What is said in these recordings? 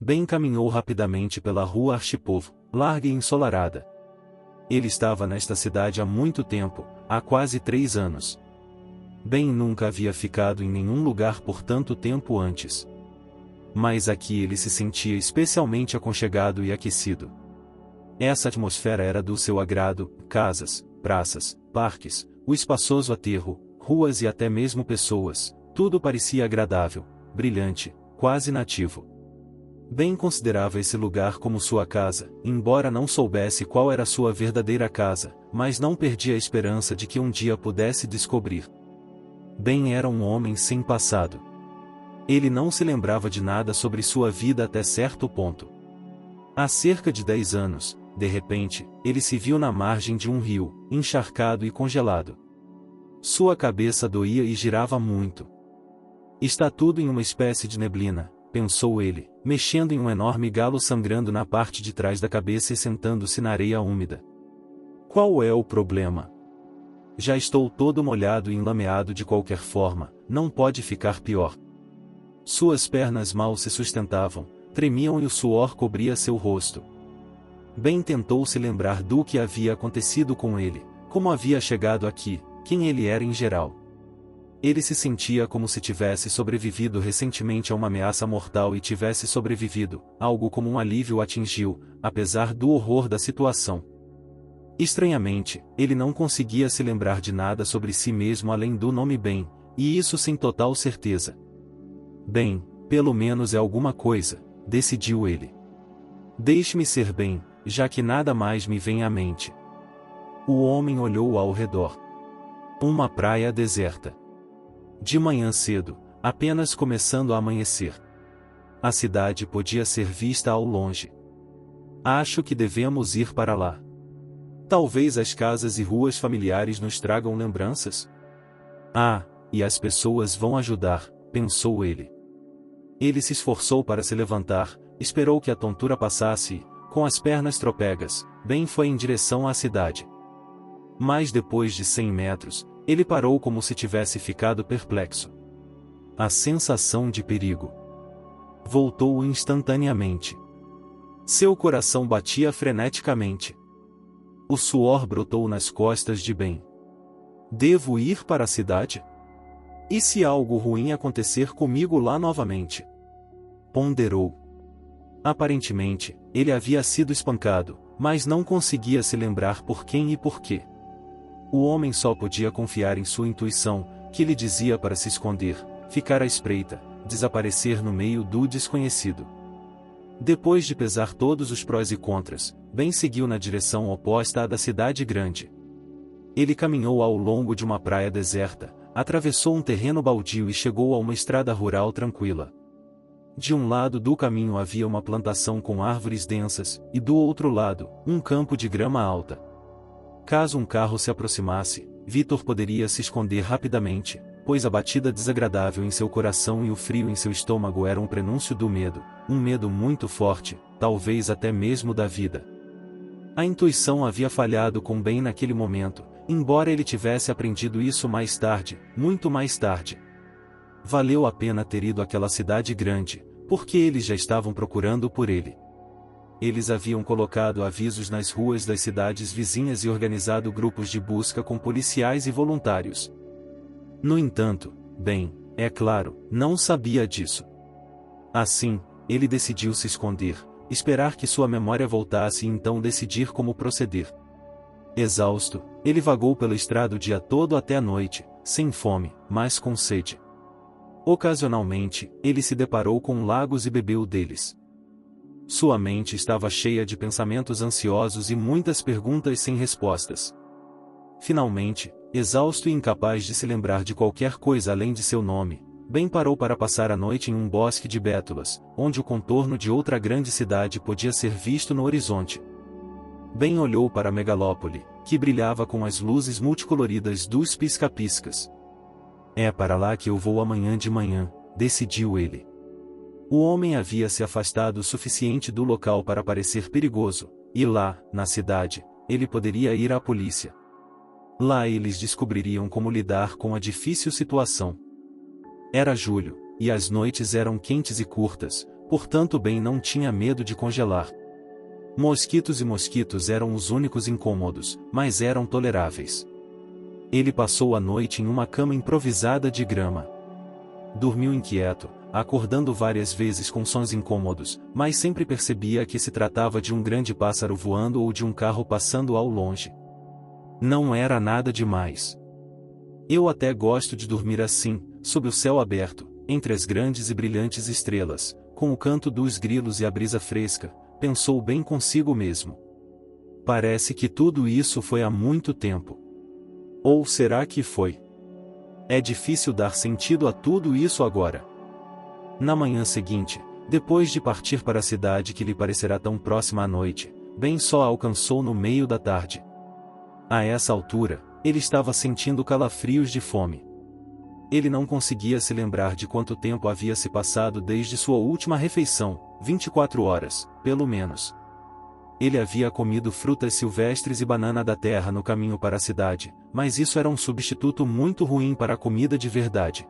Ben caminhou rapidamente pela rua Archipovo, larga e ensolarada. Ele estava nesta cidade há muito tempo, há quase 3 anos. Ben nunca havia ficado em nenhum lugar por tanto tempo antes. Mas aqui ele se sentia especialmente aconchegado e aquecido. Essa atmosfera era do seu agrado: casas, praças, parques, o espaçoso aterro, ruas e até mesmo pessoas, tudo parecia agradável, brilhante, quase nativo. Ben considerava esse lugar como sua casa, embora não soubesse qual era sua verdadeira casa, mas não perdia a esperança de que um dia pudesse descobrir. Ben era um homem sem passado. Ele não se lembrava de nada sobre sua vida até certo ponto. Há cerca de 10 anos, de repente, ele se viu na margem de um rio, encharcado e congelado. Sua cabeça doía e girava muito. Está tudo em uma espécie de neblina, pensou ele, mexendo em um enorme galo sangrando na parte de trás da cabeça e sentando-se na areia úmida. Qual é o problema? Já estou todo molhado e enlameado de qualquer forma, não pode ficar pior. Suas pernas mal se sustentavam, tremiam e o suor cobria seu rosto. Ben tentou se lembrar do que havia acontecido com ele, como havia chegado aqui, quem ele era em geral. Ele se sentia como se tivesse sobrevivido recentemente a uma ameaça mortal e tivesse sobrevivido, algo como um alívio o atingiu, apesar do horror da situação. Estranhamente, ele não conseguia se lembrar de nada sobre si mesmo além do nome Ben, e isso sem total certeza. Bem, pelo menos é alguma coisa, decidiu ele. Deixe-me ser Ben, já que nada mais me vem à mente. O homem olhou ao redor. Uma praia deserta. De manhã cedo, apenas começando a amanhecer. A cidade podia ser vista ao longe. Acho que devemos ir para lá. Talvez as casas e ruas familiares nos tragam lembranças. Ah, e as pessoas vão ajudar, pensou ele. Ele se esforçou para se levantar, esperou que a tontura passasse e, com as pernas tropegas, Ben foi em direção à cidade. Mas depois de 100 metros, ele parou como se tivesse ficado perplexo. A sensação de perigo voltou instantaneamente. Seu coração batia freneticamente. O suor brotou nas costas de Ben. Devo ir para a cidade? E se algo ruim acontecer comigo lá novamente? Ponderou. Aparentemente, ele havia sido espancado, mas não conseguia se lembrar por quem e por quê. O homem só podia confiar em sua intuição, que lhe dizia para se esconder, ficar à espreita, desaparecer no meio do desconhecido. Depois de pesar todos os prós e contras, Ben seguiu na direção oposta à da cidade grande. Ele caminhou ao longo de uma praia deserta, atravessou um terreno baldio e chegou a uma estrada rural tranquila. De um lado do caminho havia uma plantação com árvores densas, e do outro lado, um campo de grama alta. Caso um carro se aproximasse, Victor poderia se esconder rapidamente, pois a batida desagradável em seu coração e o frio em seu estômago eram um prenúncio do medo, um medo muito forte, talvez até mesmo da vida. A intuição havia falhado com Ben naquele momento, embora ele tivesse aprendido isso mais tarde, muito mais tarde. Valeu a pena ter ido àquela cidade grande, porque eles já estavam procurando por ele. Eles haviam colocado avisos nas ruas das cidades vizinhas e organizado grupos de busca com policiais e voluntários. No entanto, Ben, é claro, não sabia disso. Assim, ele decidiu se esconder, esperar que sua memória voltasse e então decidir como proceder. Exausto, ele vagou pela estrada o dia todo até a noite, sem fome, mas com sede. Ocasionalmente, ele se deparou com lagos e bebeu deles. Sua mente estava cheia de pensamentos ansiosos e muitas perguntas sem respostas. Finalmente, exausto e incapaz de se lembrar de qualquer coisa além de seu nome, Ben parou para passar a noite em um bosque de bétulas, onde o contorno de outra grande cidade podia ser visto no horizonte. Ben olhou para a megalópole, que brilhava com as luzes multicoloridas dos pisca-piscas. É para lá que eu vou amanhã de manhã, decidiu ele. O homem havia se afastado o suficiente do local para parecer perigoso, e lá, na cidade, ele poderia ir à polícia. Lá eles descobririam como lidar com a difícil situação. Era julho, e as noites eram quentes e curtas, portanto Ben não tinha medo de congelar. Mosquitos e mosquitos eram os únicos incômodos, mas eram toleráveis. Ele passou a noite em uma cama improvisada de grama. Dormiu inquieto, acordando várias vezes com sons incômodos, mas sempre percebia que se tratava de um grande pássaro voando ou de um carro passando ao longe. Não era nada demais. Eu até gosto de dormir assim, sob o céu aberto, entre as grandes e brilhantes estrelas, com o canto dos grilos e a brisa fresca, pensou bem consigo mesmo. Parece que tudo isso foi há muito tempo. Ou será que foi? É difícil dar sentido a tudo isso agora. Na manhã seguinte, depois de partir para a cidade que lhe parecerá tão próxima à noite, Ben só a alcançou no meio da tarde. A essa altura, ele estava sentindo calafrios de fome. Ele não conseguia se lembrar de quanto tempo havia se passado desde sua última refeição, 24 horas, pelo menos. Ele havia comido frutas silvestres e banana da terra no caminho para a cidade, mas isso era um substituto muito ruim para a comida de verdade.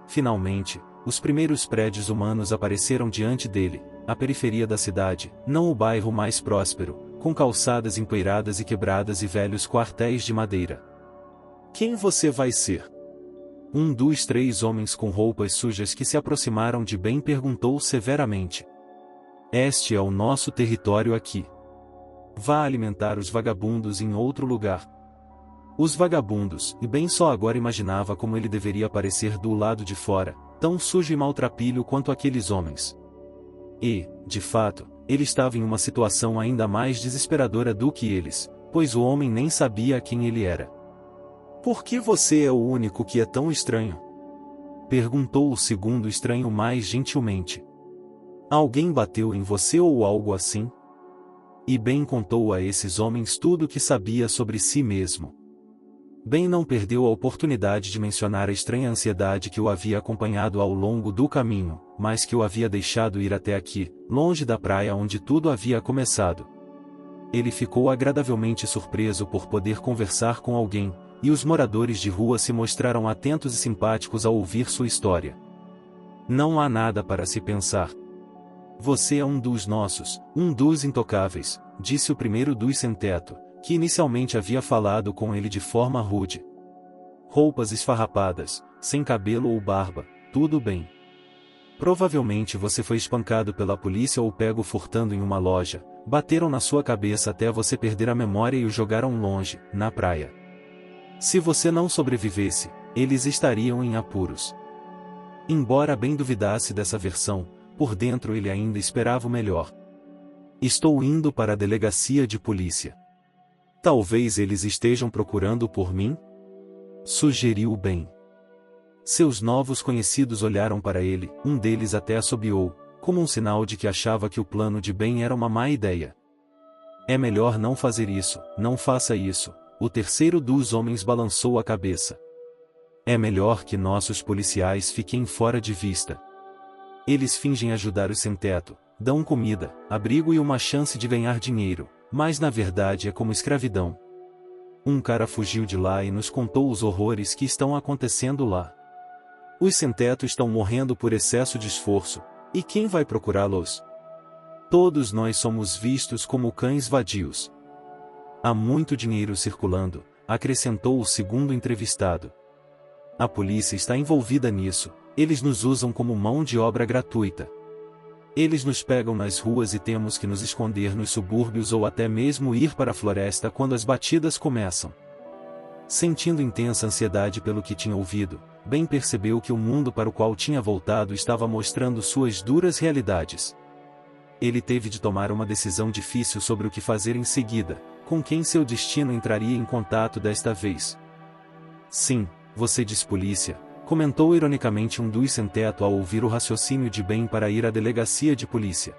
Finalmente, os primeiros prédios humanos apareceram diante dele, a periferia da cidade, não o bairro mais próspero, com calçadas empoeiradas e quebradas e velhos quartéis de madeira. Quem você vai ser? Um dos 3 homens com roupas sujas que se aproximaram de Ben perguntou severamente. Este é o nosso território aqui. Vá alimentar os vagabundos em outro lugar. Os vagabundos, e Ben só agora imaginava como ele deveria parecer do lado de fora, tão sujo e maltrapilho quanto aqueles homens. E, de fato, ele estava em uma situação ainda mais desesperadora do que eles, pois o homem nem sabia quem ele era. Por que você é o único que é tão estranho? Perguntou o segundo estranho mais gentilmente. Alguém bateu em você ou algo assim? E Ben contou a esses homens tudo o que sabia sobre si mesmo. Ben não perdeu a oportunidade de mencionar a estranha ansiedade que o havia acompanhado ao longo do caminho, mas que o havia deixado ir até aqui, longe da praia onde tudo havia começado. Ele ficou agradavelmente surpreso por poder conversar com alguém, e os moradores de rua se mostraram atentos e simpáticos ao ouvir sua história. Não há nada para se pensar. Você é um dos nossos, um dos intocáveis, disse o primeiro dos sem-teto, que inicialmente havia falado com ele de forma rude. Roupas esfarrapadas, sem cabelo ou barba, tudo bem. Provavelmente você foi espancado pela polícia ou pego furtando em uma loja, bateram na sua cabeça até você perder a memória e o jogaram longe, na praia. Se você não sobrevivesse, eles estariam em apuros. Embora Ben duvidasse dessa versão, por dentro ele ainda esperava o melhor. Estou indo para a delegacia de polícia. Talvez eles estejam procurando por mim? Sugeriu Ben. Seus novos conhecidos olharam para ele, um deles até assobiou, como um sinal de que achava que o plano de Ben era uma má ideia. É melhor não fazer isso, não faça isso. O terceiro dos homens balançou a cabeça. É melhor que nossos policiais fiquem fora de vista. Eles fingem ajudar os sem-teto, dão comida, abrigo e uma chance de ganhar dinheiro, mas na verdade é como escravidão. Um cara fugiu de lá e nos contou os horrores que estão acontecendo lá. Os sem-teto estão morrendo por excesso de esforço, e quem vai procurá-los? Todos nós somos vistos como cães vadios. Há muito dinheiro circulando, acrescentou o segundo entrevistado. A polícia está envolvida nisso, eles nos usam como mão de obra gratuita. Eles nos pegam nas ruas e temos que nos esconder nos subúrbios ou até mesmo ir para a floresta quando as batidas começam. Sentindo intensa ansiedade pelo que tinha ouvido, Ben percebeu que o mundo para o qual tinha voltado estava mostrando suas duras realidades. Ele teve de tomar uma decisão difícil sobre o que fazer em seguida, com quem seu destino entraria em contato desta vez. Sim, você diz polícia, comentou ironicamente um dos sem-teto ao ouvir o raciocínio de Ben para ir à delegacia de polícia.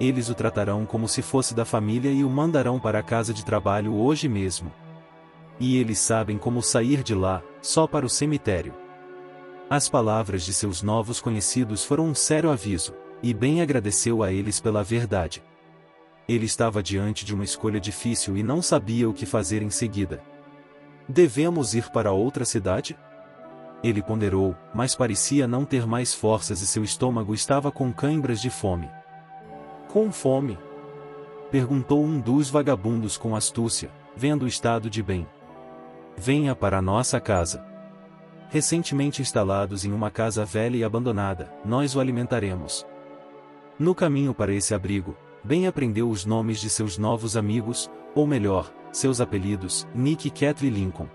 Eles o tratarão como se fosse da família e o mandarão para a casa de trabalho hoje mesmo. E eles sabem como sair de lá, só para o cemitério. As palavras de seus novos conhecidos foram um sério aviso, e Ben agradeceu a eles pela verdade. Ele estava diante de uma escolha difícil e não sabia o que fazer em seguida. Devemos ir para outra cidade? Ele ponderou, mas parecia não ter mais forças e seu estômago estava com cãibras de fome. Com fome? Perguntou um dos vagabundos com astúcia, vendo o estado de Ben. Venha para a nossa casa. Recentemente instalados em uma casa velha e abandonada, nós o alimentaremos. No caminho para esse abrigo, Ben aprendeu os nomes de seus novos amigos, ou melhor, seus apelidos, Nick e Kathleen Lincoln.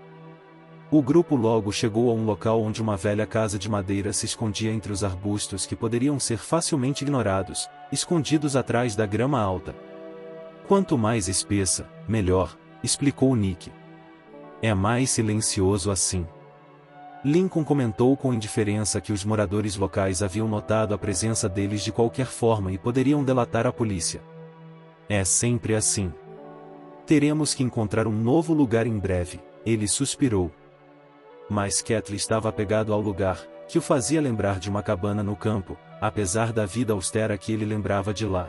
O grupo logo chegou a um local onde uma velha casa de madeira se escondia entre os arbustos que poderiam ser facilmente ignorados, escondidos atrás da grama alta. Quanto mais espessa, melhor, explicou Nick. É mais silencioso assim. Lincoln comentou com indiferença que os moradores locais haviam notado a presença deles de qualquer forma e poderiam delatar a polícia. É sempre assim. Teremos que encontrar um novo lugar em breve, ele suspirou. Mas Kathleen estava apegado ao lugar, que o fazia lembrar de uma cabana no campo, apesar da vida austera que ele lembrava de lá.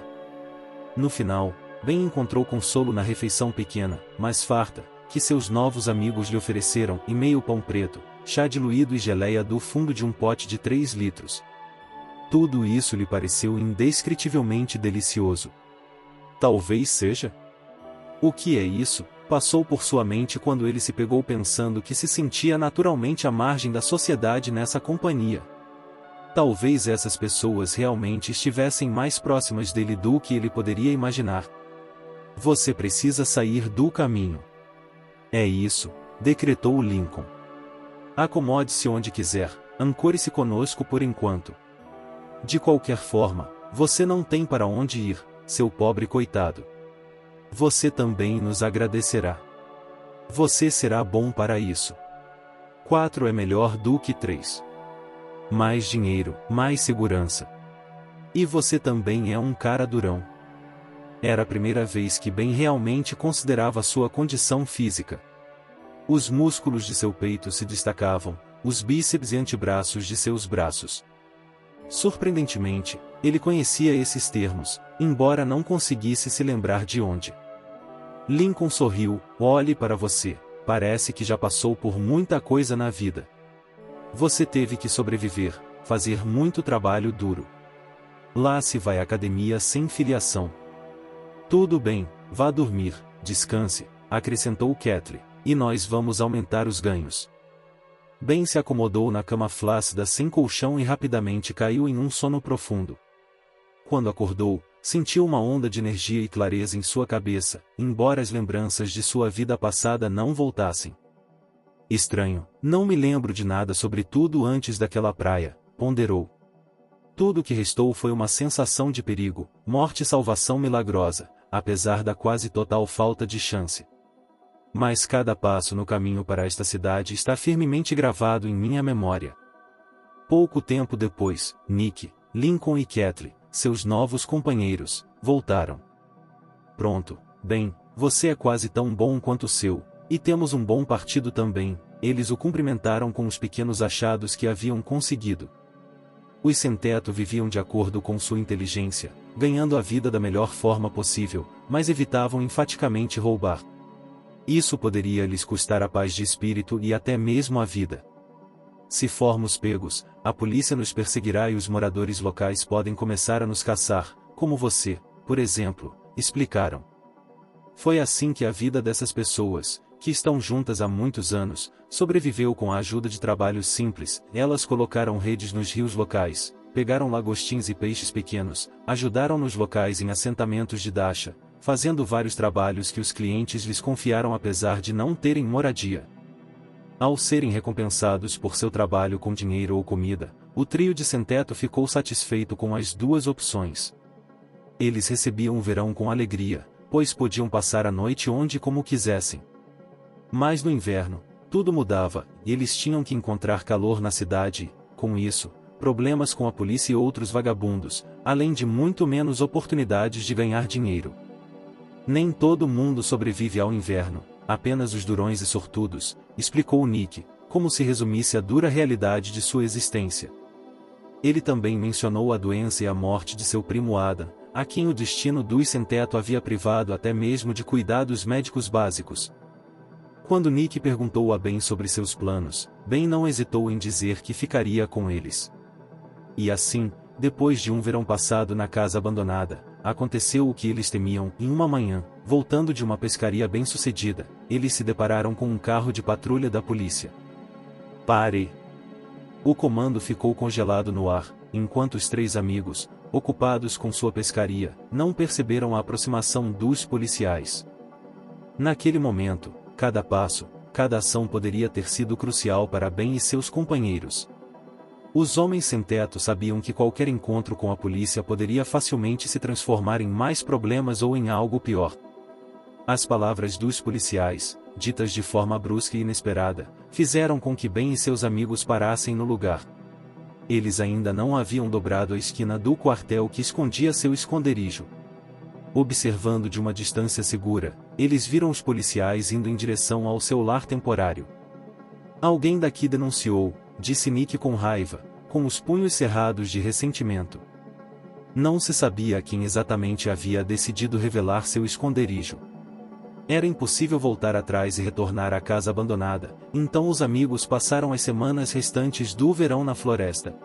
No final, Ben encontrou consolo na refeição pequena, mas farta, que seus novos amigos lhe ofereceram, e meio pão preto, chá diluído e geleia do fundo de um pote de 3 litros. Tudo isso lhe pareceu indescritivelmente delicioso. Talvez seja. O que é isso? Passou por sua mente quando ele se pegou pensando que se sentia naturalmente à margem da sociedade nessa companhia. Talvez essas pessoas realmente estivessem mais próximas dele do que ele poderia imaginar. Você precisa sair do caminho. É isso, decretou Lincoln. Acomode-se onde quiser, ancore-se conosco por enquanto. De qualquer forma, você não tem para onde ir, seu pobre coitado. Você também nos agradecerá. Você será bom para isso. 4 é melhor do que 3. Mais dinheiro, mais segurança. E você também é um cara durão. Era a primeira vez que Ben realmente considerava sua condição física. Os músculos de seu peito se destacavam, os bíceps e antebraços de seus braços. Surpreendentemente, ele conhecia esses termos, embora não conseguisse se lembrar de onde. Lincoln sorriu. Olhe para você, parece que já passou por muita coisa na vida. Você teve que sobreviver, fazer muito trabalho duro. Lá se vai à academia sem filiação. Tudo bem, vá dormir, descanse, acrescentou Kathleen, e nós vamos aumentar os ganhos. Ben se acomodou na cama flácida sem colchão e rapidamente caiu em um sono profundo. Quando acordou, sentiu uma onda de energia e clareza em sua cabeça, embora as lembranças de sua vida passada não voltassem. Estranho, não me lembro de nada sobre tudo antes daquela praia, ponderou. Tudo o que restou foi uma sensação de perigo, morte e salvação milagrosa, apesar da quase total falta de chance. Mas cada passo no caminho para esta cidade está firmemente gravado em minha memória. Pouco tempo depois, Nick, Lincoln e Kathleen, seus novos companheiros, voltaram. Pronto, Ben, você é quase tão bom quanto o seu, e temos um bom partido também, eles o cumprimentaram com os pequenos achados que haviam conseguido. Os sem-teto viviam de acordo com sua inteligência, ganhando a vida da melhor forma possível, mas evitavam enfaticamente roubar. Isso poderia lhes custar a paz de espírito e até mesmo a vida. Se formos pegos, a polícia nos perseguirá e os moradores locais podem começar a nos caçar, como você, por exemplo, explicaram. Foi assim que a vida dessas pessoas, que estão juntas há muitos anos, sobreviveu com a ajuda de trabalhos simples. Elas colocaram redes nos rios locais, pegaram lagostins e peixes pequenos, ajudaram nos locais em assentamentos de dacha, fazendo vários trabalhos que os clientes lhes confiaram apesar de não terem moradia. Ao serem recompensados por seu trabalho com dinheiro ou comida, o trio de sem-teto ficou satisfeito com as duas opções. Eles recebiam o verão com alegria, pois podiam passar a noite onde e como quisessem. Mas no inverno, tudo mudava, e eles tinham que encontrar calor na cidade e, com isso, problemas com a polícia e outros vagabundos, além de muito menos oportunidades de ganhar dinheiro. Nem todo mundo sobrevive ao inverno, apenas os durões e sortudos, explicou Nick, como se resumisse a dura realidade de sua existência. Ele também mencionou a doença e a morte de seu primo Adam, a quem o destino dos sem-teto havia privado até mesmo de cuidados médicos básicos. Quando Nick perguntou a Ben sobre seus planos, Ben não hesitou em dizer que ficaria com eles. E assim, depois de um verão passado na casa abandonada, aconteceu o que eles temiam. Em uma manhã, voltando de uma pescaria bem-sucedida, eles se depararam com um carro de patrulha da polícia. Pare! O comando ficou congelado no ar, enquanto os três amigos, ocupados com sua pescaria, não perceberam a aproximação dos policiais. Naquele momento, cada passo, cada ação poderia ter sido crucial para Ben e seus companheiros. Os homens sem teto sabiam que qualquer encontro com a polícia poderia facilmente se transformar em mais problemas ou em algo pior. As palavras dos policiais, ditas de forma brusca e inesperada, fizeram com que Ben e seus amigos parassem no lugar. Eles ainda não haviam dobrado a esquina do quartel que escondia seu esconderijo. Observando de uma distância segura, eles viram os policiais indo em direção ao seu lar temporário. Alguém daqui denunciou, disse Nick com raiva, com os punhos cerrados de ressentimento. Não se sabia quem exatamente havia decidido revelar seu esconderijo. Era impossível voltar atrás e retornar à casa abandonada, então os amigos passaram as semanas restantes do verão na floresta.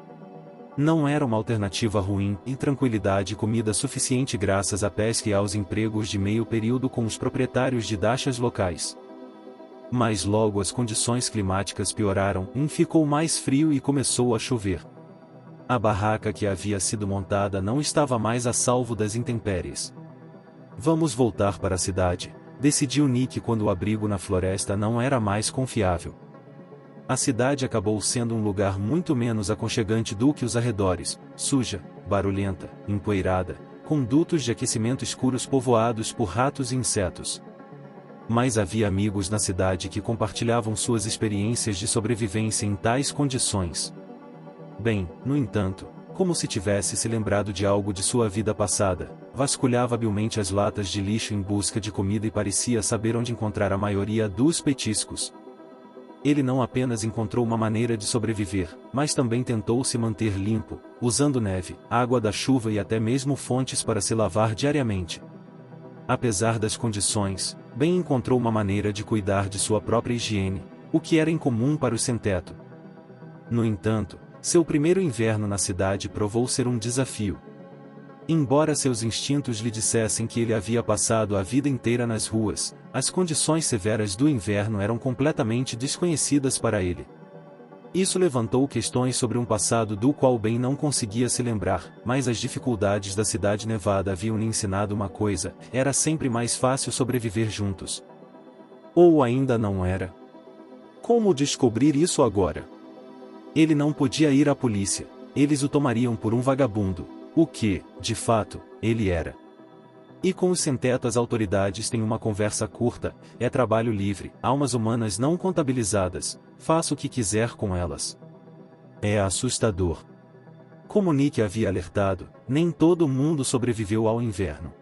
Não era uma alternativa ruim, e tranquilidade e comida suficiente graças à pesca e aos empregos de meio período com os proprietários de dachas locais. Mas logo as condições climáticas pioraram, ficou mais frio e começou a chover. A barraca que havia sido montada não estava mais a salvo das intempéries. Vamos voltar para a cidade, decidiu Nick quando o abrigo na floresta não era mais confiável. A cidade acabou sendo um lugar muito menos aconchegante do que os arredores, suja, barulhenta, empoeirada, com dutos de aquecimento escuros povoados por ratos e insetos. Mas havia amigos na cidade que compartilhavam suas experiências de sobrevivência em tais condições. Ben, no entanto, como se tivesse se lembrado de algo de sua vida passada, vasculhava habilmente as latas de lixo em busca de comida e parecia saber onde encontrar a maioria dos petiscos. Ele não apenas encontrou uma maneira de sobreviver, mas também tentou se manter limpo, usando neve, água da chuva e até mesmo fontes para se lavar diariamente. Apesar das condições, Ben encontrou uma maneira de cuidar de sua própria higiene, o que era incomum para os sem-teto. No entanto, seu primeiro inverno na cidade provou ser um desafio. Embora seus instintos lhe dissessem que ele havia passado a vida inteira nas ruas, as condições severas do inverno eram completamente desconhecidas para ele. Isso levantou questões sobre um passado do qual Ben não conseguia se lembrar, mas as dificuldades da cidade nevada haviam lhe ensinado uma coisa: era sempre mais fácil sobreviver juntos. Ou ainda não era? Como descobrir isso agora? Ele não podia ir à polícia, eles o tomariam por um vagabundo, o que, de fato, ele era. E com os sem-teto as autoridades têm uma conversa curta, é trabalho livre, almas humanas não contabilizadas, faça o que quiser com elas. É assustador. Como Nick havia alertado, nem todo mundo sobreviveu ao inverno.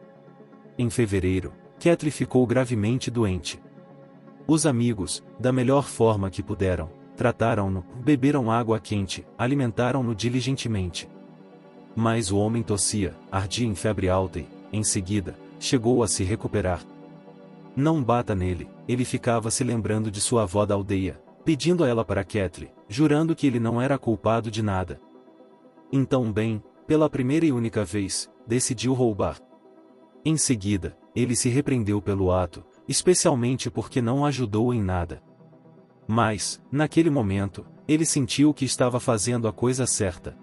Em fevereiro, Kathleen ficou gravemente doente. Os amigos, da melhor forma que puderam, trataram-no, beberam água quente, alimentaram-no diligentemente. Mas o homem tossia, ardia em febre alta e, em seguida, chegou a se recuperar. Não bata nele, ele ficava se lembrando de sua avó da aldeia, pedindo a ela para Kathleen, jurando que ele não era culpado de nada. Então Ben, pela primeira e única vez, decidiu roubar. Em seguida, ele se repreendeu pelo ato, especialmente porque não ajudou em nada. Mas, naquele momento, ele sentiu que estava fazendo a coisa certa.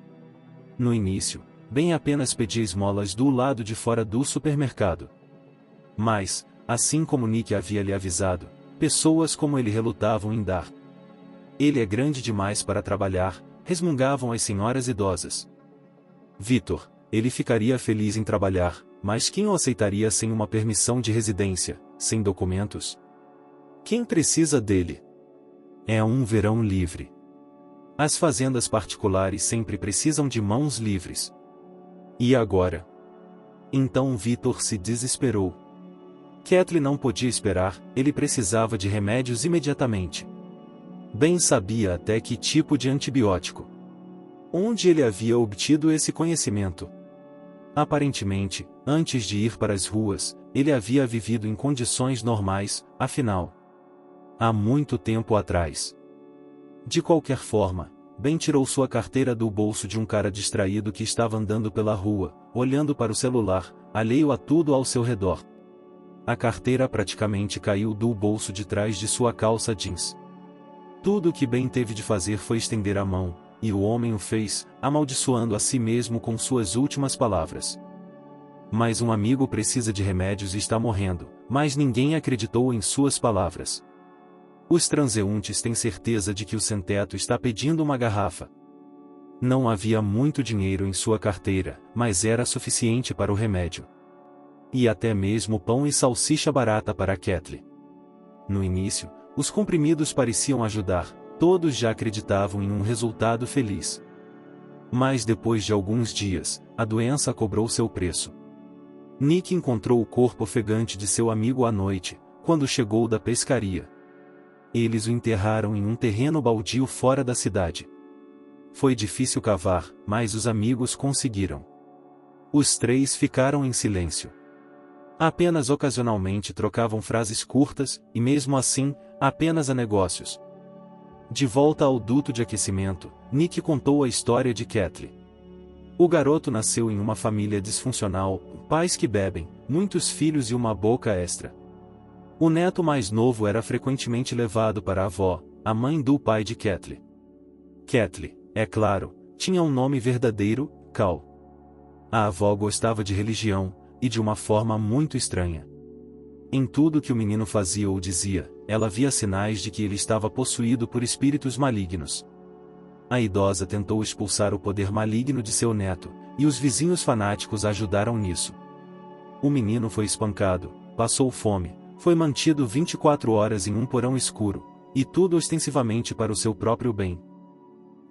No início, Ben apenas pedia esmolas do lado de fora do supermercado. Mas, assim como Nick havia lhe avisado, pessoas como ele relutavam em dar. Ele é grande demais para trabalhar, resmungavam as senhoras idosas. Victor, ele ficaria feliz em trabalhar, mas quem o aceitaria sem uma permissão de residência, sem documentos? Quem precisa dele? É um verão livre. As fazendas particulares sempre precisam de mãos livres. E agora? Então Victor se desesperou. Kathleen não podia esperar, ele precisava de remédios imediatamente. Ben sabia até que tipo de antibiótico. Onde ele havia obtido esse conhecimento? Aparentemente, antes de ir para as ruas, ele havia vivido em condições normais, afinal. Há muito tempo atrás. De qualquer forma, Ben tirou sua carteira do bolso de um cara distraído que estava andando pela rua, olhando para o celular, alheio a tudo ao seu redor. A carteira praticamente caiu do bolso de trás de sua calça jeans. Tudo o que Ben teve de fazer foi estender a mão, e o homem o fez, amaldiçoando a si mesmo com suas últimas palavras. Mas um amigo precisa de remédios e está morrendo, mas ninguém acreditou em suas palavras. Os transeuntes têm certeza de que o sem-teto está pedindo uma garrafa. Não havia muito dinheiro em sua carteira, mas era suficiente para o remédio. E até mesmo pão e salsicha barata para Kathleen. No início, os comprimidos pareciam ajudar, todos já acreditavam em um resultado feliz. Mas depois de alguns dias, a doença cobrou seu preço. Nick encontrou o corpo ofegante de seu amigo à noite, quando chegou da pescaria. Eles o enterraram em um terreno baldio fora da cidade. Foi difícil cavar, mas os amigos conseguiram. Os três ficaram em silêncio. Apenas ocasionalmente trocavam frases curtas, e mesmo assim, apenas a negócios. De volta ao duto de aquecimento, Nick contou a história de Kathleen. O garoto nasceu em uma família disfuncional, pais que bebem, muitos filhos e uma boca extra. O neto mais novo era frequentemente levado para a avó, a mãe do pai de Kathleen. Kathleen, é claro, tinha um nome verdadeiro, Cal. A avó gostava de religião, e de uma forma muito estranha. Em tudo que o menino fazia ou dizia, ela via sinais de que ele estava possuído por espíritos malignos. A idosa tentou expulsar o poder maligno de seu neto, e os vizinhos fanáticos ajudaram nisso. O menino foi espancado, passou fome, foi mantido 24 horas em um porão escuro, e tudo ostensivamente para o seu próprio bem.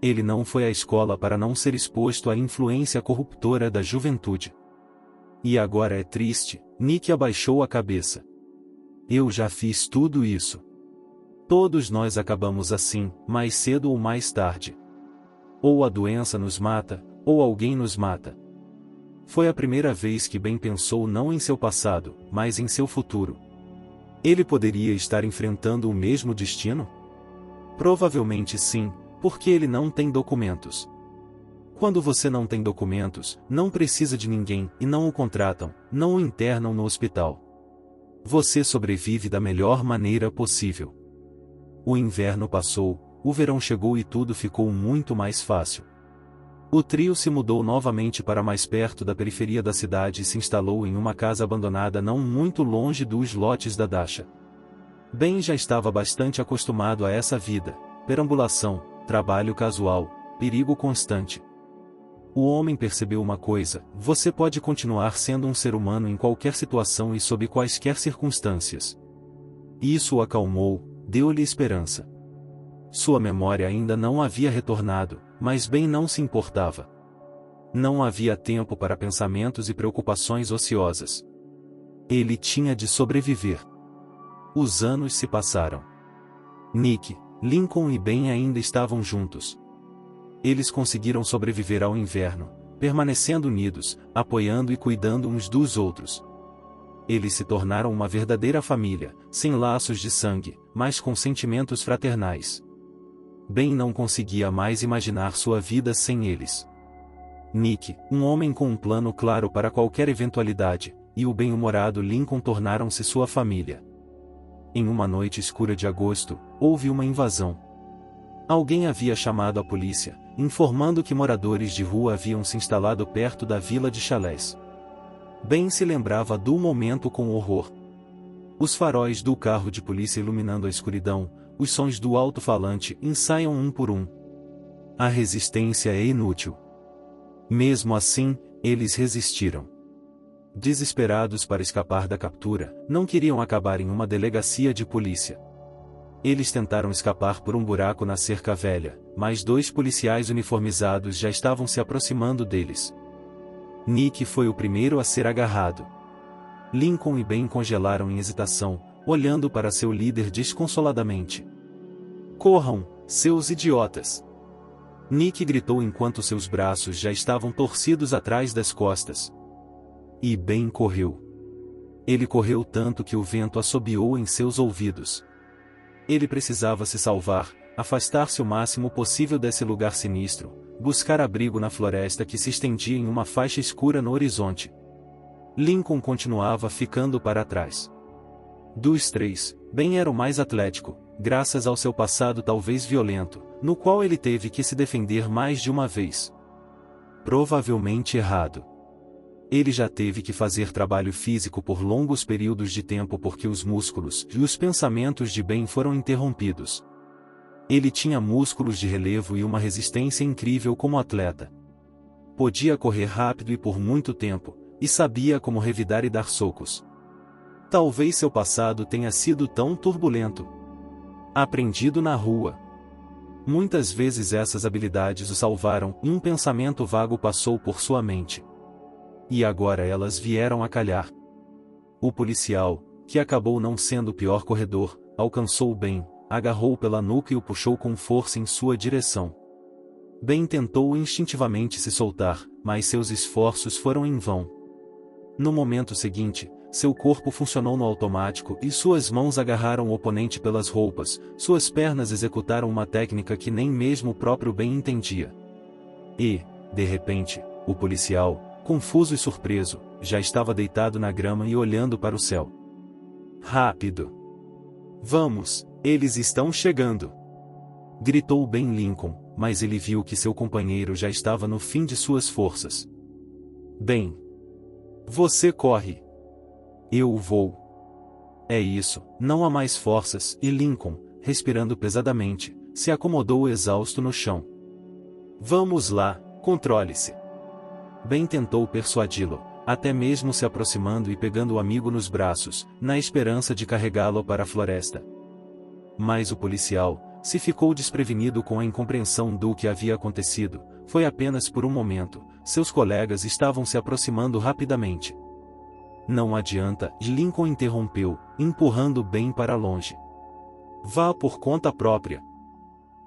Ele não foi à escola para não ser exposto à influência corruptora da juventude. E agora é triste, Nick abaixou a cabeça. Eu já fiz tudo isso. Todos nós acabamos assim, mais cedo ou mais tarde. Ou a doença nos mata, ou alguém nos mata. Foi a primeira vez que Ben pensou não em seu passado, mas em seu futuro. Ele poderia estar enfrentando o mesmo destino? Provavelmente sim, porque ele não tem documentos. Quando você não tem documentos, não precisa de ninguém e não o contratam, não o internam no hospital. Você sobrevive da melhor maneira possível. O inverno passou, o verão chegou e tudo ficou muito mais fácil. O trio se mudou novamente para mais perto da periferia da cidade e se instalou em uma casa abandonada não muito longe dos lotes da Dasha. Ben já estava bastante acostumado a essa vida: perambulação, trabalho casual, perigo constante. O homem percebeu uma coisa: você pode continuar sendo um ser humano em qualquer situação e sob quaisquer circunstâncias. Isso o acalmou, deu-lhe esperança. Sua memória ainda não havia retornado, mas Ben não se importava. Não havia tempo para pensamentos e preocupações ociosas. Ele tinha de sobreviver. Os anos se passaram. Nick, Lincoln e Ben ainda estavam juntos. Eles conseguiram sobreviver ao inverno, permanecendo unidos, apoiando e cuidando uns dos outros. Eles se tornaram uma verdadeira família, sem laços de sangue, mas com sentimentos fraternais. Ben não conseguia mais imaginar sua vida sem eles. Nick, um homem com um plano claro para qualquer eventualidade, e o bem-humorado Lincoln tornaram-se sua família. Em uma noite escura de agosto, houve uma invasão. Alguém havia chamado a polícia, informando que moradores de rua haviam se instalado perto da vila de chalés. Ben se lembrava do momento com horror. Os faróis do carro de polícia iluminando a escuridão, os sons do alto-falante ensaiam um por um. A resistência é inútil. Mesmo assim, eles resistiram. Desesperados para escapar da captura, não queriam acabar em uma delegacia de polícia. Eles tentaram escapar por um buraco na cerca velha, mas 2 policiais uniformizados já estavam se aproximando deles. Nick foi o primeiro a ser agarrado. Lincoln e Ben congelaram em hesitação, olhando para seu líder desconsoladamente. "Corram, seus idiotas!" Nick gritou enquanto seus braços já estavam torcidos atrás das costas. E Ben correu. Ele correu tanto que o vento assobiou em seus ouvidos. Ele precisava se salvar, afastar-se o máximo possível desse lugar sinistro, buscar abrigo na floresta que se estendia em uma faixa escura no horizonte. Lincoln continuava ficando para trás. Dos três, Ben era o mais atlético, graças ao seu passado talvez violento, no qual ele teve que se defender mais de uma vez. Provavelmente errado. Ele já teve que fazer trabalho físico por longos períodos de tempo porque os músculos e os pensamentos de Ben foram interrompidos. Ele tinha músculos de relevo e uma resistência incrível como atleta. Podia correr rápido e por muito tempo, e sabia como revidar e dar socos. Talvez seu passado tenha sido tão turbulento. Aprendido na rua. Muitas vezes essas habilidades o salvaram e um pensamento vago passou por sua mente. E agora elas vieram a calhar. O policial, que acabou não sendo o pior corredor, alcançou Ben, agarrou pela nuca e o puxou com força em sua direção. Ben tentou instintivamente se soltar, mas seus esforços foram em vão. No momento seguinte, seu corpo funcionou no automático e suas mãos agarraram o oponente pelas roupas, suas pernas executaram uma técnica que nem mesmo o próprio Ben entendia. E, de repente, o policial, confuso e surpreso, já estava deitado na grama e olhando para o céu. Rápido! Vamos, eles estão chegando! Gritou Ben Lincoln, mas ele viu que seu companheiro já estava no fim de suas forças. Ben! Você corre! Eu vou! É isso, não há mais forças, e Lincoln, respirando pesadamente, se acomodou exausto no chão. Vamos lá, controle-se! Ben tentou persuadi-lo, até mesmo se aproximando e pegando o amigo nos braços, na esperança de carregá-lo para a floresta. Mas o policial, se ficou desprevenido com a incompreensão do que havia acontecido, foi apenas por um momento, seus colegas estavam se aproximando rapidamente. Não adianta, Lincoln interrompeu, empurrando Ben para longe. Vá por conta própria.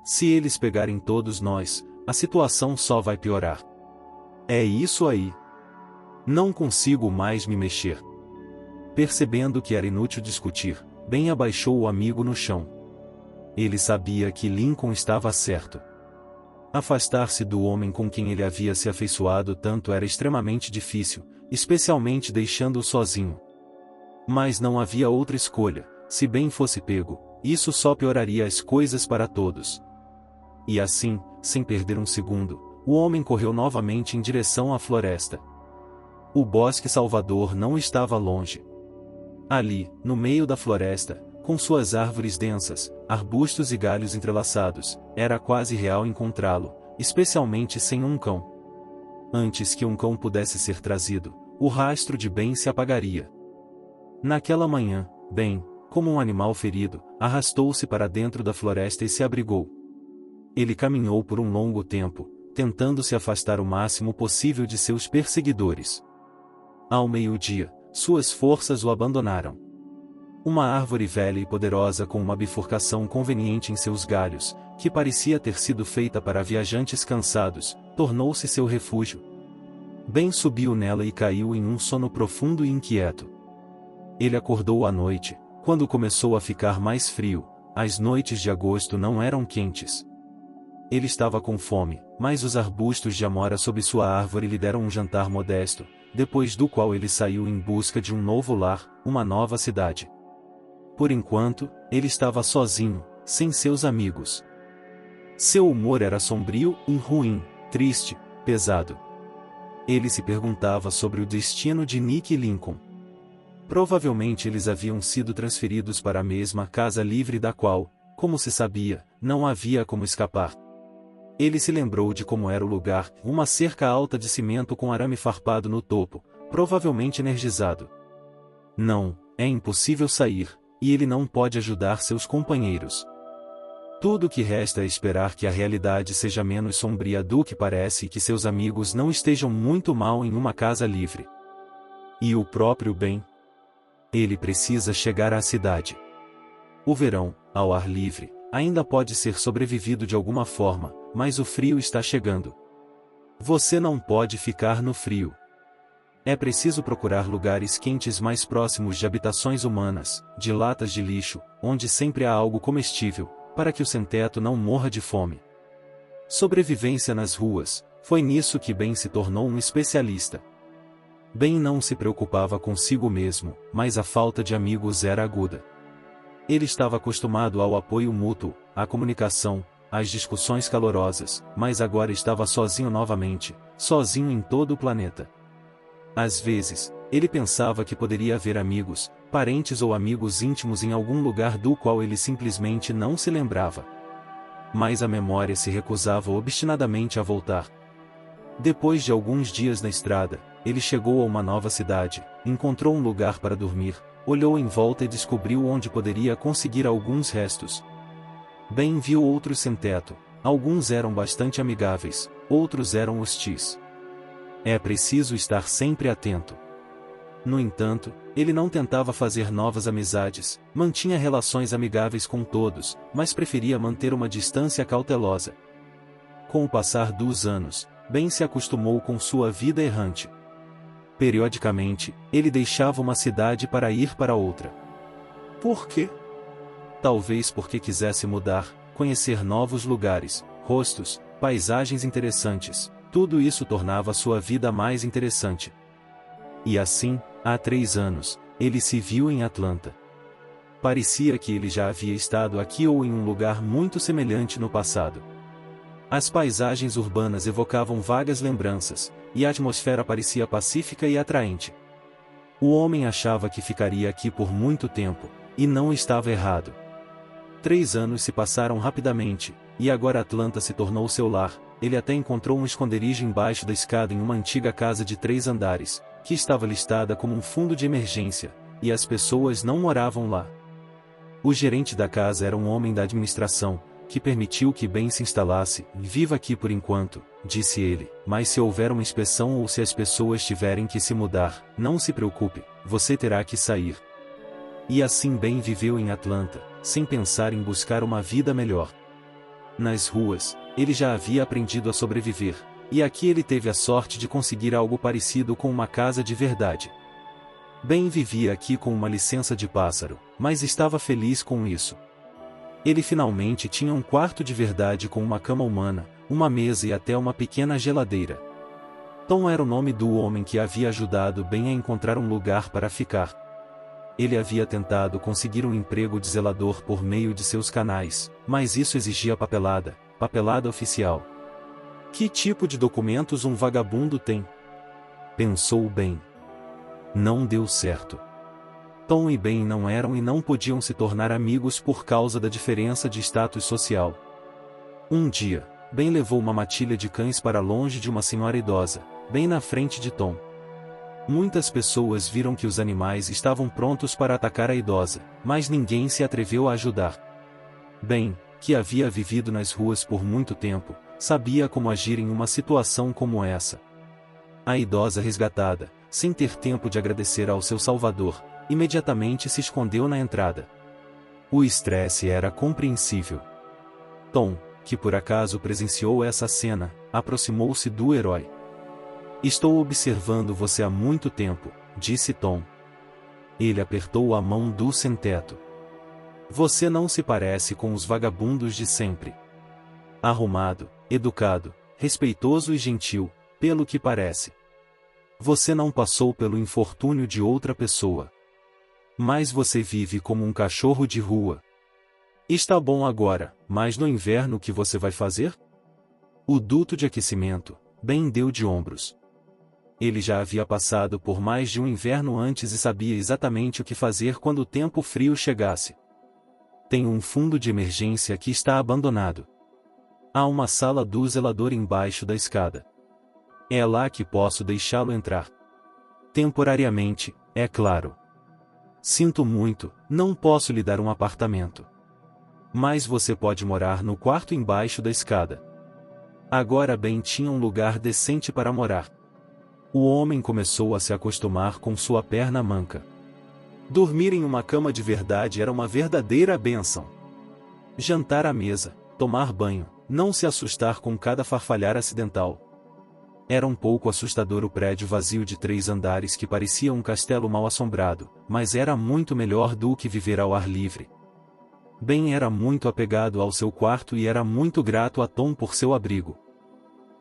Se eles pegarem todos nós, a situação só vai piorar. É isso aí. Não consigo mais me mexer. Percebendo que era inútil discutir, Ben abaixou o amigo no chão. Ele sabia que Lincoln estava certo. Afastar-se do homem com quem ele havia se afeiçoado tanto era extremamente difícil, especialmente deixando-o sozinho. Mas não havia outra escolha, se Ben fosse pego, isso só pioraria as coisas para todos. E assim, sem perder um segundo, o homem correu novamente em direção à floresta. O bosque Salvador não estava longe. Ali, no meio da floresta, com suas árvores densas, arbustos e galhos entrelaçados, era quase real encontrá-lo, especialmente sem um cão. Antes que um cão pudesse ser trazido, o rastro de Ben se apagaria. Naquela manhã, Ben, como um animal ferido, arrastou-se para dentro da floresta e se abrigou. Ele caminhou por um longo tempo, tentando se afastar o máximo possível de seus perseguidores. Ao meio-dia, suas forças o abandonaram. Uma árvore velha e poderosa com uma bifurcação conveniente em seus galhos, que parecia ter sido feita para viajantes cansados, tornou-se seu refúgio. Ben subiu nela e caiu em um sono profundo e inquieto. Ele acordou à noite, quando começou a ficar mais frio, as noites de agosto não eram quentes. Ele estava com fome, mas os arbustos de amora sob sua árvore lhe deram um jantar modesto, depois do qual ele saiu em busca de um novo lar, uma nova cidade. Por enquanto, ele estava sozinho, sem seus amigos. Seu humor era sombrio e ruim, triste, pesado. Ele se perguntava sobre o destino de Nick e Lincoln. Provavelmente eles haviam sido transferidos para a mesma casa livre da qual, como se sabia, não havia como escapar. Ele se lembrou de como era o lugar, uma cerca alta de cimento com arame farpado no topo, provavelmente energizado. Não, é impossível sair, e ele não pode ajudar seus companheiros. Tudo o que resta é esperar que a realidade seja menos sombria do que parece e que seus amigos não estejam muito mal em uma casa livre. E o próprio Ben? Ele precisa chegar à cidade. O verão, ao ar livre, ainda pode ser sobrevivido de alguma forma, mas o frio está chegando. Você não pode ficar no frio. É preciso procurar lugares quentes mais próximos de habitações humanas, de latas de lixo, onde sempre há algo comestível, para que o sem-teto não morra de fome. Sobrevivência nas ruas, foi nisso que Ben se tornou um especialista. Ben não se preocupava consigo mesmo, mas a falta de amigos era aguda. Ele estava acostumado ao apoio mútuo, à comunicação, às discussões calorosas, mas agora estava sozinho novamente, sozinho em todo o planeta. Às vezes, ele pensava que poderia haver amigos, parentes ou amigos íntimos em algum lugar do qual ele simplesmente não se lembrava. Mas a memória se recusava obstinadamente a voltar. Depois de alguns dias na estrada, ele chegou a uma nova cidade, encontrou um lugar para dormir, olhou em volta e descobriu onde poderia conseguir alguns restos. Ben viu outros sem teto, alguns eram bastante amigáveis, outros eram hostis. É preciso estar sempre atento. No entanto, ele não tentava fazer novas amizades, mantinha relações amigáveis com todos, mas preferia manter uma distância cautelosa. Com o passar dos anos, Ben se acostumou com sua vida errante. Periodicamente, ele deixava uma cidade para ir para outra. Por quê? Talvez porque quisesse mudar, conhecer novos lugares, rostos, paisagens interessantes. Tudo isso tornava sua vida mais interessante. E assim, há 3 anos, ele se viu em Atlanta. Parecia que ele já havia estado aqui ou em um lugar muito semelhante no passado. As paisagens urbanas evocavam vagas lembranças, e a atmosfera parecia pacífica e atraente. O homem achava que ficaria aqui por muito tempo, e não estava errado. 3 anos se passaram rapidamente, e agora Atlanta se tornou seu lar. Ele até encontrou um esconderijo embaixo da escada em uma antiga casa de 3 andares, que estava listada como um fundo de emergência, e as pessoas não moravam lá. O gerente da casa era um homem da administração, que permitiu que Ben se instalasse. Viva aqui por enquanto, disse ele, mas se houver uma inspeção ou se as pessoas tiverem que se mudar, não se preocupe, você terá que sair. E assim Ben viveu em Atlanta, sem pensar em buscar uma vida melhor. Nas ruas, ele já havia aprendido a sobreviver, e aqui ele teve a sorte de conseguir algo parecido com uma casa de verdade. Ben vivia aqui com uma licença de pássaro, mas estava feliz com isso. Ele finalmente tinha um quarto de verdade com uma cama humana, uma mesa e até uma pequena geladeira. Tom era o nome do homem que havia ajudado Ben a encontrar um lugar para ficar. Ele havia tentado conseguir um emprego de zelador por meio de seus canais, mas isso exigia papelada oficial. Que tipo de documentos um vagabundo tem? Pensou Ben. Não deu certo. Tom e Ben não eram e não podiam se tornar amigos por causa da diferença de status social. Um dia, Ben levou uma matilha de cães para longe de uma senhora idosa, bem na frente de Tom. Muitas pessoas viram que os animais estavam prontos para atacar a idosa, mas ninguém se atreveu a ajudar. Ben, que havia vivido nas ruas por muito tempo, sabia como agir em uma situação como essa. A idosa resgatada, sem ter tempo de agradecer ao seu salvador, imediatamente se escondeu na entrada. O estresse era compreensível. Tom, que por acaso presenciou essa cena, aproximou-se do herói. Estou observando você há muito tempo, disse Tom. Ele apertou a mão do sem-teto. Você não se parece com os vagabundos de sempre. Arrumado, educado, respeitoso e gentil, pelo que parece. Você não passou pelo infortúnio de outra pessoa. Mas você vive como um cachorro de rua. Está bom agora, mas no inverno o que você vai fazer? O duto de aquecimento, Ben deu de ombros. Ele já havia passado por mais de um inverno antes e sabia exatamente o que fazer quando o tempo frio chegasse. Tem um fundo de emergência que está abandonado. Há uma sala do zelador embaixo da escada. É lá que posso deixá-lo entrar. Temporariamente, é claro. Sinto muito, não posso lhe dar um apartamento. Mas você pode morar no quarto embaixo da escada. Agora Ben tinha um lugar decente para morar. O homem começou a se acostumar com sua perna manca. Dormir em uma cama de verdade era uma verdadeira bênção. Jantar à mesa, tomar banho, não se assustar com cada farfalhar acidental. Era um pouco assustador o prédio vazio de 3 andares que parecia um castelo mal assombrado, mas era muito melhor do que viver ao ar livre. Ben era muito apegado ao seu quarto e era muito grato a Tom por seu abrigo.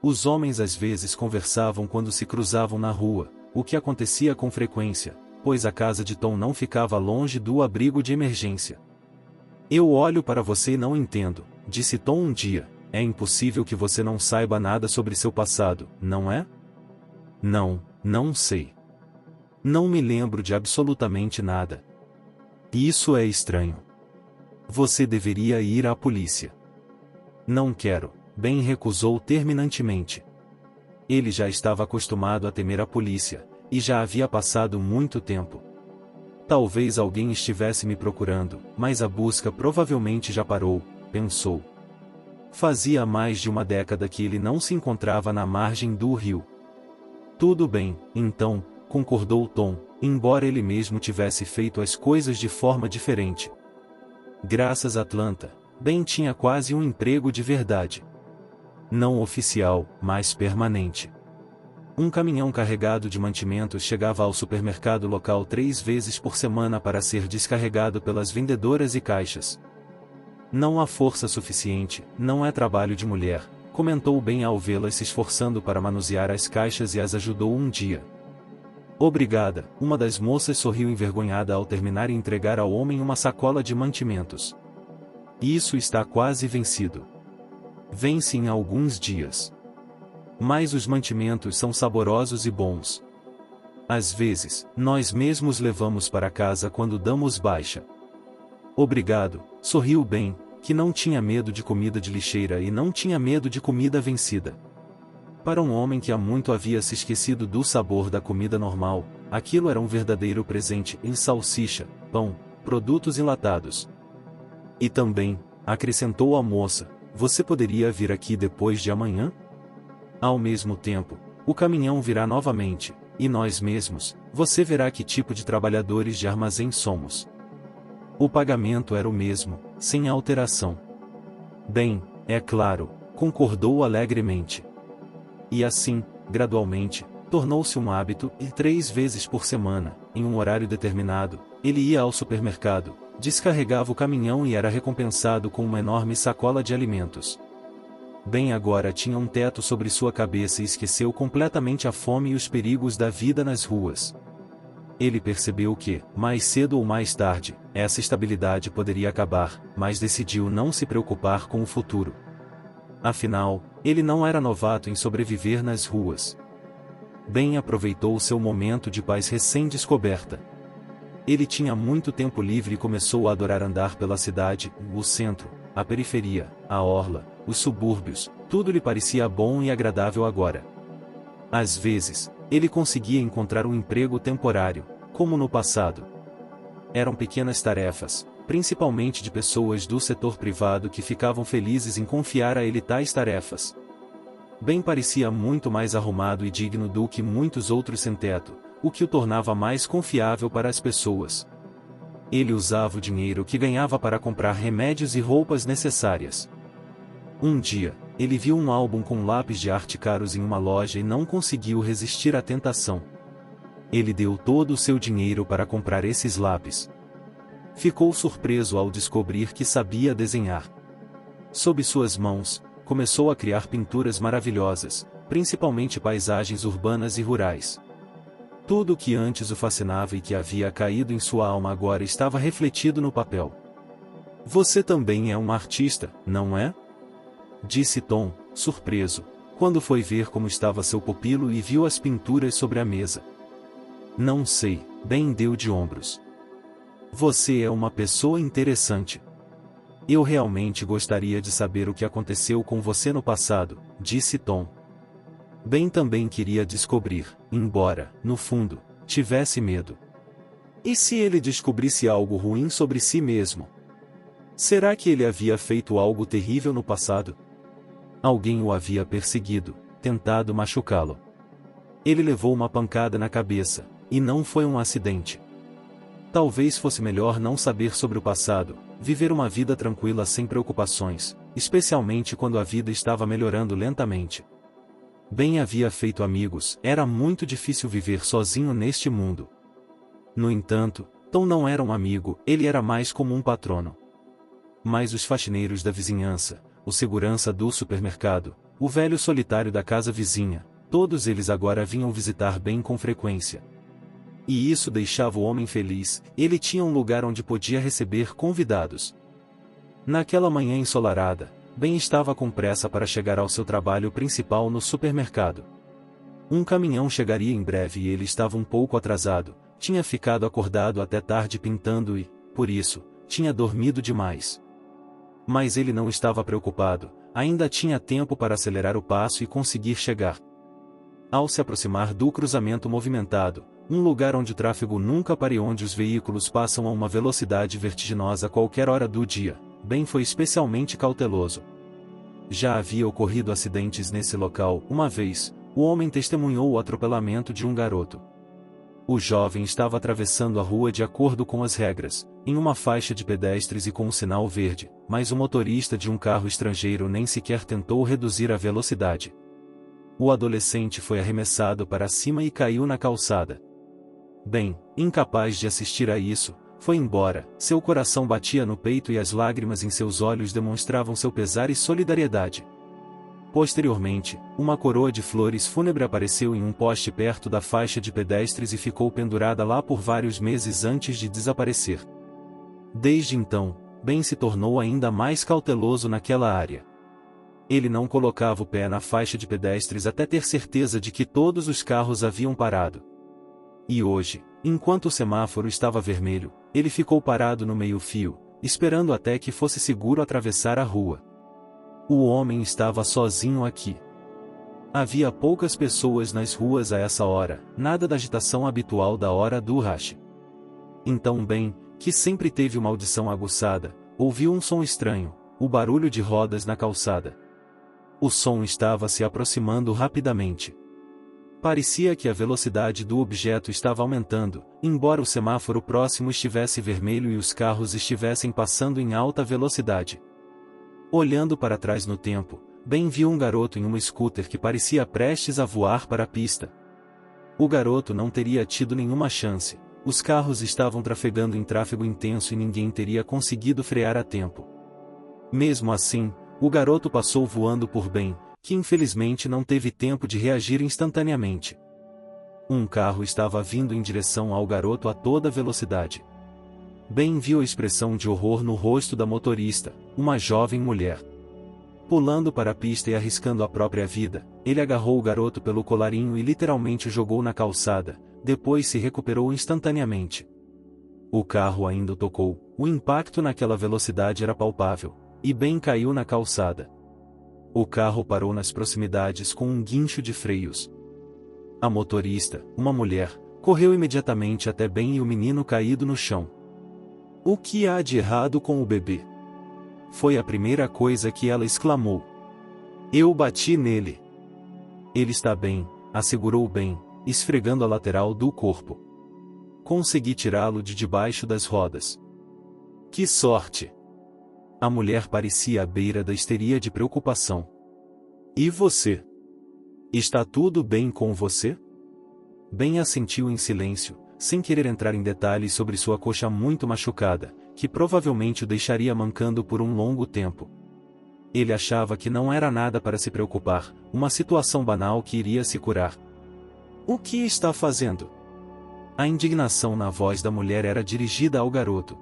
Os homens às vezes conversavam quando se cruzavam na rua, o que acontecia com frequência, pois a casa de Tom não ficava longe do abrigo de emergência. "Eu olho para você e não entendo", disse Tom um dia. "É impossível que você não saiba nada sobre seu passado, não é?" "Não, não sei. Não me lembro de absolutamente nada." "Isso é estranho. Você deveria ir à polícia." "Não quero", Ben recusou terminantemente. Ele já estava acostumado a temer a polícia, e já havia passado muito tempo. Talvez alguém estivesse me procurando, mas a busca provavelmente já parou, pensou. Fazia mais de uma década que ele não se encontrava na margem do rio. "Tudo bem, então", concordou Tom, embora ele mesmo tivesse feito as coisas de forma diferente. Graças a Atlanta, Ben tinha quase um emprego de verdade. Não oficial, mas permanente. Um caminhão carregado de mantimentos chegava ao supermercado local 3 vezes por semana para ser descarregado pelas vendedoras e caixas. "Não há força suficiente, não é trabalho de mulher", comentou Ben ao vê-las se esforçando para manusear as caixas e as ajudou um dia. "Obrigada", uma das moças sorriu envergonhada ao terminar e entregar ao homem uma sacola de mantimentos. "Isso está quase vencido. Vence em alguns dias. Mas os mantimentos são saborosos e bons. Às vezes, nós mesmos levamos para casa quando damos baixa." "Obrigado", sorriu Ben, que não tinha medo de comida de lixeira e não tinha medo de comida vencida. Para um homem que há muito havia se esquecido do sabor da comida normal, aquilo era um verdadeiro presente em salsicha, pão, produtos enlatados. "E também", acrescentou a moça, "você poderia vir aqui depois de amanhã? Ao mesmo tempo, o caminhão virá novamente, e nós mesmos, você verá que tipo de trabalhadores de armazém somos." O pagamento era o mesmo, sem alteração. "Bem, é claro", concordou alegremente. E assim, gradualmente, tornou-se um hábito, e 3 vezes por semana, em um horário determinado, ele ia ao supermercado, descarregava o caminhão e era recompensado com uma enorme sacola de alimentos. Ben agora tinha um teto sobre sua cabeça e esqueceu completamente a fome e os perigos da vida nas ruas. Ele percebeu que, mais cedo ou mais tarde, essa estabilidade poderia acabar, mas decidiu não se preocupar com o futuro. Afinal, ele não era novato em sobreviver nas ruas. Ben aproveitou seu momento de paz recém-descoberta. Ele tinha muito tempo livre e começou a adorar andar pela cidade, o centro, a periferia, a orla, os subúrbios, tudo lhe parecia bom e agradável agora. Às vezes, ele conseguia encontrar um emprego temporário, como no passado. Eram pequenas tarefas, principalmente de pessoas do setor privado que ficavam felizes em confiar a ele tais tarefas. Ben parecia muito mais arrumado e digno do que muitos outros sem-teto, o que o tornava mais confiável para as pessoas. Ele usava o dinheiro que ganhava para comprar remédios e roupas necessárias. Um dia, ele viu um álbum com lápis de arte caros em uma loja e não conseguiu resistir à tentação. Ele deu todo o seu dinheiro para comprar esses lápis. Ficou surpreso ao descobrir que sabia desenhar. Sob suas mãos, começou a criar pinturas maravilhosas, principalmente paisagens urbanas e rurais. Tudo o que antes o fascinava e que havia caído em sua alma agora estava refletido no papel. "Você também é um artista, não é?" disse Tom, surpreso, quando foi ver como estava seu pupilo e viu as pinturas sobre a mesa. "Não sei", Ben deu de ombros. "Você é uma pessoa interessante. Eu realmente gostaria de saber o que aconteceu com você no passado", disse Tom. Ben também queria descobrir, embora, no fundo, tivesse medo. E se ele descobrisse algo ruim sobre si mesmo? Será que ele havia feito algo terrível no passado? Alguém o havia perseguido, tentado machucá-lo. Ele levou uma pancada na cabeça, e não foi um acidente. Talvez fosse melhor não saber sobre o passado, viver uma vida tranquila sem preocupações, especialmente quando a vida estava melhorando lentamente. Ben havia feito amigos, era muito difícil viver sozinho neste mundo. No entanto, Tom não era um amigo, ele era mais como um patrono. Mas os faxineiros da vizinhança, o segurança do supermercado, o velho solitário da casa vizinha, todos eles agora vinham visitar Ben com frequência. E isso deixava o homem feliz, ele tinha um lugar onde podia receber convidados. Naquela manhã ensolarada, Ben estava com pressa para chegar ao seu trabalho principal no supermercado. Um caminhão chegaria em breve e ele estava um pouco atrasado, tinha ficado acordado até tarde pintando e, por isso, tinha dormido demais. Mas ele não estava preocupado, ainda tinha tempo para acelerar o passo e conseguir chegar. Ao se aproximar do cruzamento movimentado, um lugar onde o tráfego nunca para e onde os veículos passam a uma velocidade vertiginosa a qualquer hora do dia, Ben foi especialmente cauteloso. Já havia ocorrido acidentes nesse local, uma vez, o homem testemunhou o atropelamento de um garoto. O jovem estava atravessando a rua de acordo com as regras, em uma faixa de pedestres e com um sinal verde, mas o motorista de um carro estrangeiro nem sequer tentou reduzir a velocidade. O adolescente foi arremessado para cima e caiu na calçada. Ben, incapaz de assistir a isso, foi embora, seu coração batia no peito e as lágrimas em seus olhos demonstravam seu pesar e solidariedade. Posteriormente, uma coroa de flores fúnebre apareceu em um poste perto da faixa de pedestres e ficou pendurada lá por vários meses antes de desaparecer. Desde então, Ben se tornou ainda mais cauteloso naquela área. Ele não colocava o pé na faixa de pedestres até ter certeza de que todos os carros haviam parado. E hoje, enquanto o semáforo estava vermelho, ele ficou parado no meio-fio, esperando até que fosse seguro atravessar a rua. O homem estava sozinho aqui. Havia poucas pessoas nas ruas a essa hora, nada da agitação habitual da hora do rush. Então Ben, que sempre teve uma audição aguçada, ouviu um som estranho, o barulho de rodas na calçada. O som estava se aproximando rapidamente. Parecia que a velocidade do objeto estava aumentando, embora o semáforo próximo estivesse vermelho e os carros estivessem passando em alta velocidade. Olhando para trás no tempo, Ben viu um garoto em uma scooter que parecia prestes a voar para a pista. O garoto não teria tido nenhuma chance, os carros estavam trafegando em tráfego intenso e ninguém teria conseguido frear a tempo. Mesmo assim, o garoto passou voando por Ben, que infelizmente não teve tempo de reagir instantaneamente. Um carro estava vindo em direção ao garoto a toda velocidade. Ben viu a expressão de horror no rosto da motorista, uma jovem mulher. Pulando para a pista e arriscando a própria vida, ele agarrou o garoto pelo colarinho e literalmente o jogou na calçada, depois se recuperou instantaneamente. O carro ainda o tocou, o impacto naquela velocidade era palpável, e Ben caiu na calçada. O carro parou nas proximidades com um guincho de freios. A motorista, uma mulher, correu imediatamente até Ben e o menino caído no chão. "O que há de errado com o bebê?" Foi a primeira coisa que ela exclamou. "Eu bati nele." "Ele está bem", assegurou Ben, esfregando a lateral do corpo. "Consegui tirá-lo de debaixo das rodas." "Que sorte!" A mulher parecia à beira da histeria de preocupação. "E você? Está tudo bem com você?" Ben assentiu em silêncio, sem querer entrar em detalhes sobre sua coxa muito machucada, que provavelmente o deixaria mancando por um longo tempo. Ele achava que não era nada para se preocupar, uma situação banal que iria se curar. "O que está fazendo?" A indignação na voz da mulher era dirigida ao garoto.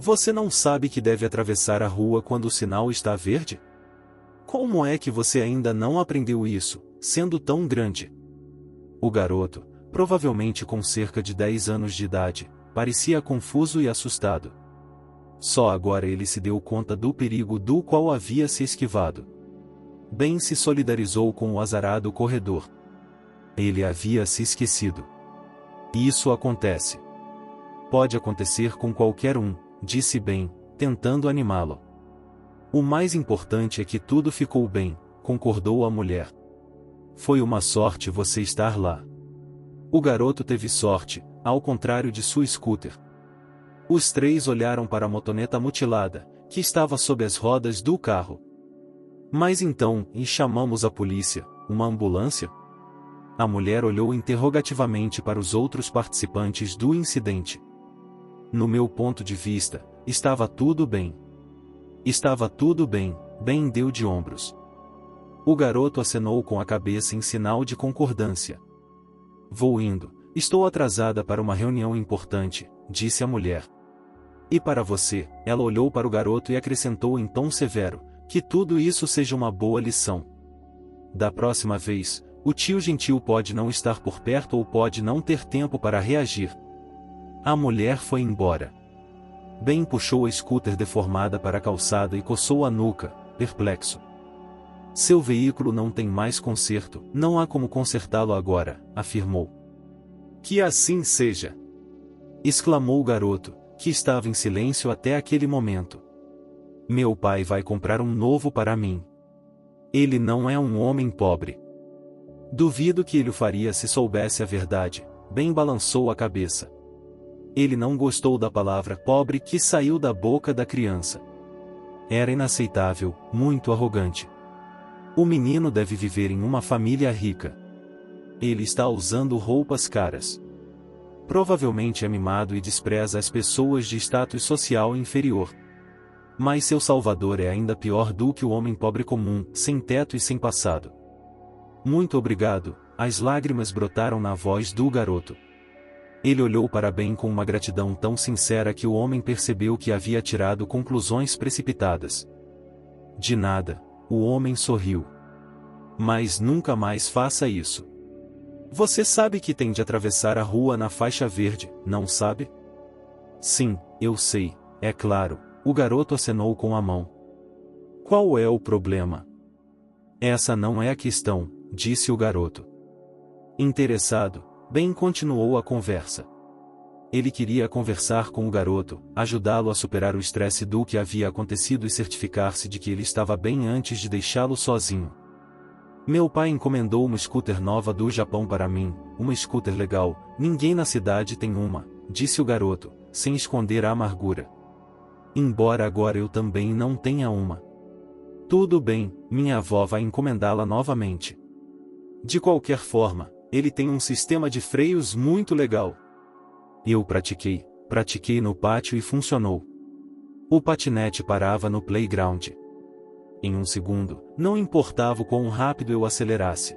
"Você não sabe que deve atravessar a rua quando o sinal está verde? Como é que você ainda não aprendeu isso, sendo tão grande?" O garoto, provavelmente com cerca de 10 anos de idade, parecia confuso e assustado. Só agora ele se deu conta do perigo do qual havia se esquivado. Ben se solidarizou com o azarado corredor. Ele havia se esquecido. "Isso acontece. Pode acontecer com qualquer um", disse Ben, tentando animá-lo. "O mais importante é que tudo ficou bem", concordou a mulher. "Foi uma sorte você estar lá." O garoto teve sorte, ao contrário de sua scooter. Os três olharam para a motoneta mutilada, que estava sob as rodas do carro. "Mas então, e chamamos a polícia", uma ambulância? A mulher olhou interrogativamente para os outros participantes do incidente. No meu ponto de vista, estava tudo bem. Estava tudo bem, Ben deu de ombros. O garoto acenou com a cabeça em sinal de concordância. Vou indo, estou atrasada para uma reunião importante, disse a mulher. E para você, ela olhou para o garoto e acrescentou em tom severo, que tudo isso seja uma boa lição. Da próxima vez, o tio gentil pode não estar por perto ou pode não ter tempo para reagir. A mulher foi embora. Ben puxou a scooter deformada para a calçada e coçou a nuca, perplexo. Seu veículo não tem mais conserto, não há como consertá-lo agora, afirmou. Que assim seja! Exclamou o garoto, que estava em silêncio até aquele momento. Meu pai vai comprar um novo para mim. Ele não é um homem pobre. Duvido que ele o faria se soubesse a verdade. Ben balançou a cabeça. Ele não gostou da palavra pobre que saiu da boca da criança. Era inaceitável, muito arrogante. O menino deve viver em uma família rica. Ele está usando roupas caras. Provavelmente é mimado e despreza as pessoas de status social inferior. Mas seu salvador é ainda pior do que o homem pobre comum, sem teto e sem passado. Muito obrigado, as lágrimas brotaram na voz do garoto. Ele olhou para Ben com uma gratidão tão sincera que o homem percebeu que havia tirado conclusões precipitadas. De nada, o homem sorriu. Mas nunca mais faça isso. Você sabe que tem de atravessar a rua na faixa verde, não sabe? Sim, eu sei, é claro, o garoto acenou com a mão. Qual é o problema? Essa não é a questão, disse o garoto. Interessado, Ben continuou a conversa. Ele queria conversar com o garoto, ajudá-lo a superar o estresse do que havia acontecido e certificar-se de que ele estava bem antes de deixá-lo sozinho. Meu pai encomendou uma scooter nova do Japão para mim, uma scooter legal, ninguém na cidade tem uma, disse o garoto, sem esconder a amargura. Embora agora eu também não tenha uma. Tudo bem, minha avó vai encomendá-la novamente. De qualquer forma, ele tem um sistema de freios muito legal. Eu pratiquei no pátio e funcionou. O patinete parava no playground. Em um segundo, não importava o quão rápido eu acelerasse.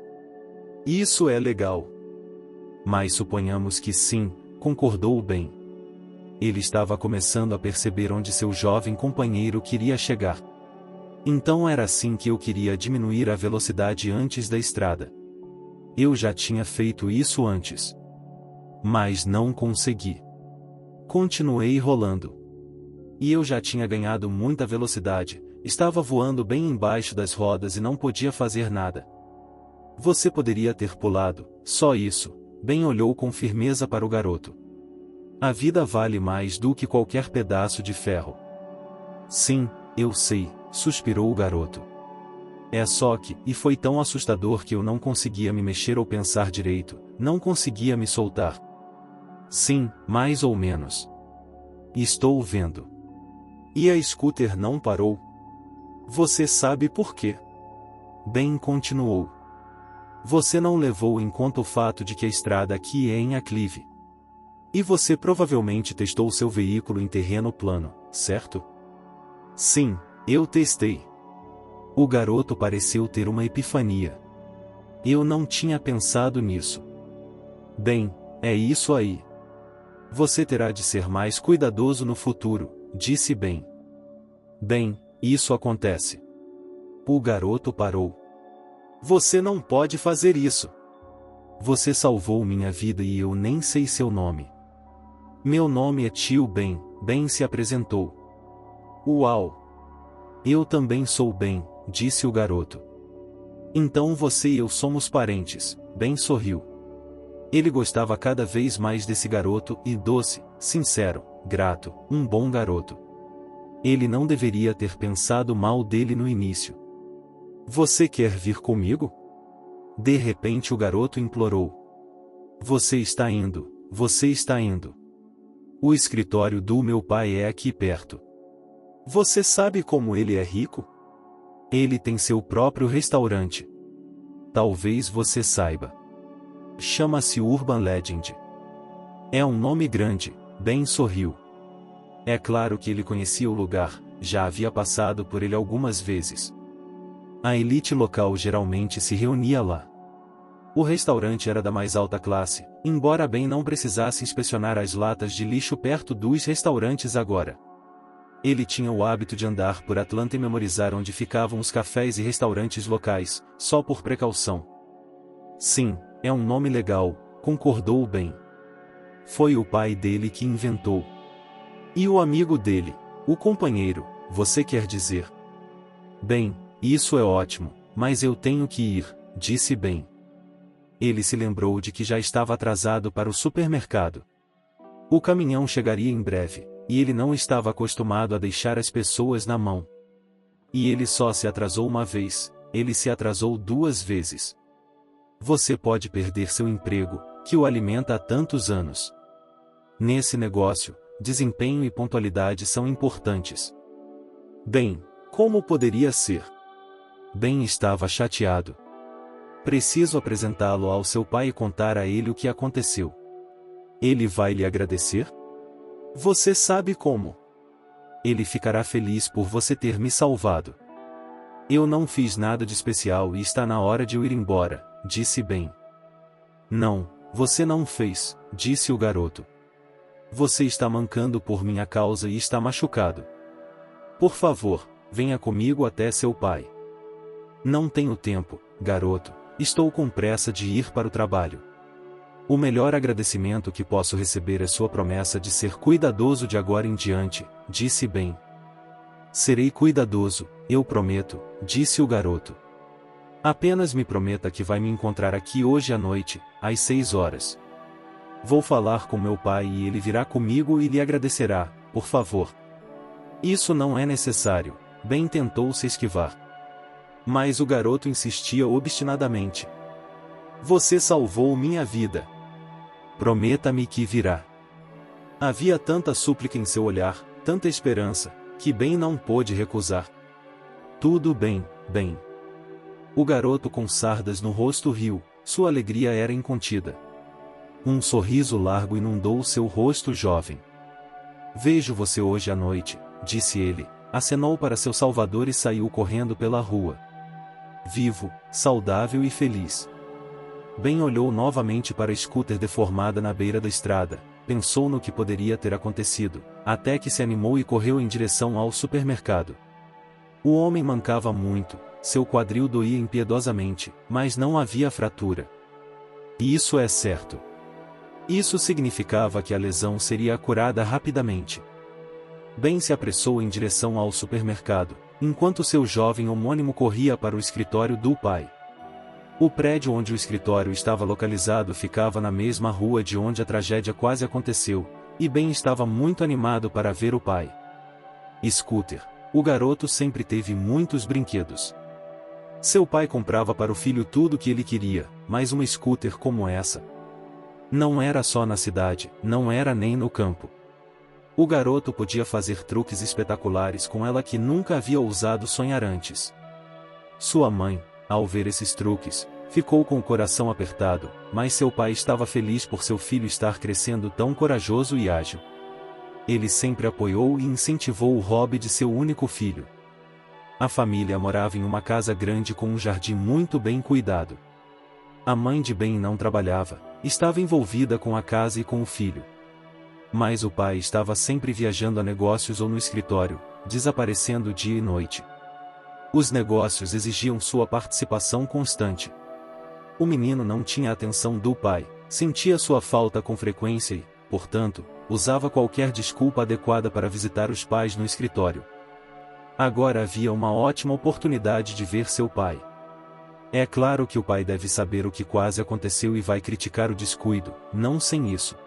Isso é legal. Mas suponhamos que sim, concordou Ben. Ele estava começando a perceber onde seu jovem companheiro queria chegar. Então era assim que eu queria diminuir a velocidade antes da estrada. Eu já tinha feito isso antes. Mas não consegui. Continuei rolando. E eu já tinha ganhado muita velocidade. Estava voando bem embaixo das rodas e não podia fazer nada. Você poderia ter pulado, só isso. Ben olhou com firmeza para o garoto. A vida vale mais do que qualquer pedaço de ferro. Sim, eu sei, suspirou o garoto. É só que, e foi tão assustador que eu não conseguia me mexer ou pensar direito, não conseguia me soltar. Sim, mais ou menos. Estou vendo. E a scooter não parou? Você sabe por quê? Ben continuou. Você não levou em conta o fato de que a estrada aqui é em aclive. E você provavelmente testou seu veículo em terreno plano, certo? Sim, eu testei. O garoto pareceu ter uma epifania. Eu não tinha pensado nisso. Bem, é isso aí. Você terá de ser mais cuidadoso no futuro, disse Ben. Bem, isso acontece. O garoto parou. Você não pode fazer isso. Você salvou minha vida e eu nem sei seu nome. Meu nome é tio Ben, Ben se apresentou. Uau! Eu também sou Ben, disse o garoto. Então você e eu somos parentes, Ben sorriu. Ele gostava cada vez mais desse garoto e doce, sincero, grato, um bom garoto. Ele não deveria ter pensado mal dele no início. Você quer vir comigo? De repente o garoto implorou. Você está indo, você está indo. O escritório do meu pai é aqui perto. Você sabe como ele é rico? Ele tem seu próprio restaurante. Talvez você saiba. Chama-se Urban Legend. É um nome grande, Ben sorriu. É claro que ele conhecia o lugar, já havia passado por ele algumas vezes. A elite local geralmente se reunia lá. O restaurante era da mais alta classe, embora Ben não precisasse inspecionar as latas de lixo perto dos restaurantes agora. Ele tinha o hábito de andar por Atlanta e memorizar onde ficavam os cafés e restaurantes locais, só por precaução. Sim, é um nome legal, concordou Ben. Foi o pai dele que inventou. E o amigo dele, o companheiro, você quer dizer? Bem, isso é ótimo, mas eu tenho que ir, disse Ben. Ele se lembrou de que já estava atrasado para o supermercado. O caminhão chegaria em breve, e ele não estava acostumado a deixar as pessoas na mão. E ele só se atrasou uma vez, ele se atrasou 2 vezes. Você pode perder seu emprego, que o alimenta há tantos anos. Nesse negócio, desempenho e pontualidade são importantes. Bem, como poderia ser? Ben estava chateado. Preciso apresentá-lo ao seu pai e contar a ele o que aconteceu. Ele vai lhe agradecer? Você sabe como. Ele ficará feliz por você ter me salvado. Eu não fiz nada de especial e está na hora de eu ir embora, disse Ben. Não, você não fez, disse o garoto. Você está mancando por minha causa e está machucado. Por favor, venha comigo até seu pai. Não tenho tempo, garoto, estou com pressa de ir para o trabalho. O melhor agradecimento que posso receber é sua promessa de ser cuidadoso de agora em diante, disse Ben. Serei cuidadoso, eu prometo, disse o garoto. Apenas me prometa que vai me encontrar aqui hoje à noite, às 6 horas. Vou falar com meu pai e ele virá comigo e lhe agradecerá, por favor. Isso não é necessário, Ben tentou se esquivar. Mas o garoto insistia obstinadamente. Você salvou minha vida. Prometa-me que virá. Havia tanta súplica em seu olhar, tanta esperança, que Ben não pôde recusar. Tudo bem, Ben. O garoto com sardas no rosto riu, sua alegria era incontida. Um sorriso largo inundou seu rosto jovem. Vejo você hoje à noite, disse ele, acenou para seu salvador e saiu correndo pela rua. Vivo, saudável e feliz. Ben olhou novamente para a scooter deformada na beira da estrada, pensou no que poderia ter acontecido, até que se animou e correu em direção ao supermercado. O homem mancava muito, seu quadril doía impiedosamente, mas não havia fratura. E isso é certo. Isso significava que a lesão seria curada rapidamente. Ben se apressou em direção ao supermercado, enquanto seu jovem homônimo corria para o escritório do pai. O prédio onde o escritório estava localizado ficava na mesma rua de onde a tragédia quase aconteceu, e Ben estava muito animado para ver o pai. Scooter. O garoto sempre teve muitos brinquedos. Seu pai comprava para o filho tudo o que ele queria, mas uma scooter como essa. Não era só na cidade, não era nem no campo. O garoto podia fazer truques espetaculares com ela que nunca havia ousado sonhar antes. Sua mãe, ao ver esses truques, ficou com o coração apertado, mas seu pai estava feliz por seu filho estar crescendo tão corajoso e ágil. Ele sempre apoiou e incentivou o hobby de seu único filho. A família morava em uma casa grande com um jardim muito bem cuidado. A mãe de Ben não trabalhava, estava envolvida com a casa e com o filho. Mas o pai estava sempre viajando a negócios ou no escritório, desaparecendo dia e noite. Os negócios exigiam sua participação constante. O menino não tinha a atenção do pai, sentia sua falta com frequência e, portanto, usava qualquer desculpa adequada para visitar os pais no escritório. Agora havia uma ótima oportunidade de ver seu pai. É claro que o pai deve saber o que quase aconteceu e vai criticar o descuido, não sem isso.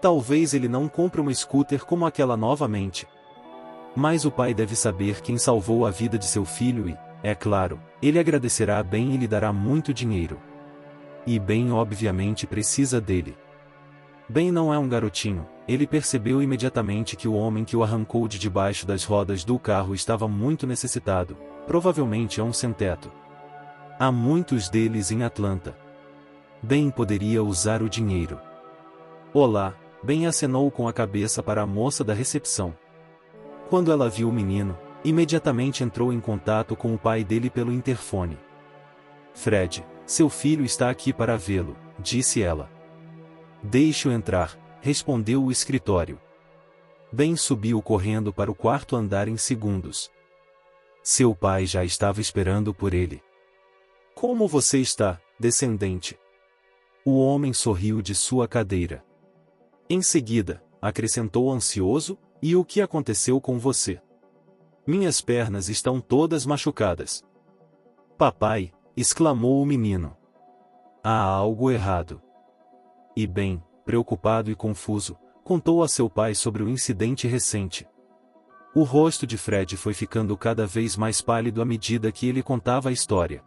Talvez ele não compre uma scooter como aquela novamente. Mas o pai deve saber quem salvou a vida de seu filho e, é claro, ele agradecerá Ben e lhe dará muito dinheiro. E Ben obviamente precisa dele. Ben não é um garotinho, ele percebeu imediatamente que o homem que o arrancou de debaixo das rodas do carro estava muito necessitado, provavelmente é um sem-teto. Há muitos deles em Atlanta. Ben poderia usar o dinheiro. Olá, Ben acenou com a cabeça para a moça da recepção. Quando ela viu o menino, imediatamente entrou em contato com o pai dele pelo interfone. Fred, seu filho está aqui para vê-lo, disse ela. Deixe-o entrar, respondeu o escritório. Ben subiu correndo para o quarto andar em segundos. Seu pai já estava esperando por ele. Como você está, descendente? O homem sorriu de sua cadeira. Em seguida, acrescentou ansioso, e o que aconteceu com você? Minhas pernas estão todas machucadas. Papai, exclamou o menino. Há algo errado. E Ben, preocupado e confuso, contou a seu pai sobre o incidente recente. O rosto de Fred foi ficando cada vez mais pálido à medida que ele contava a história.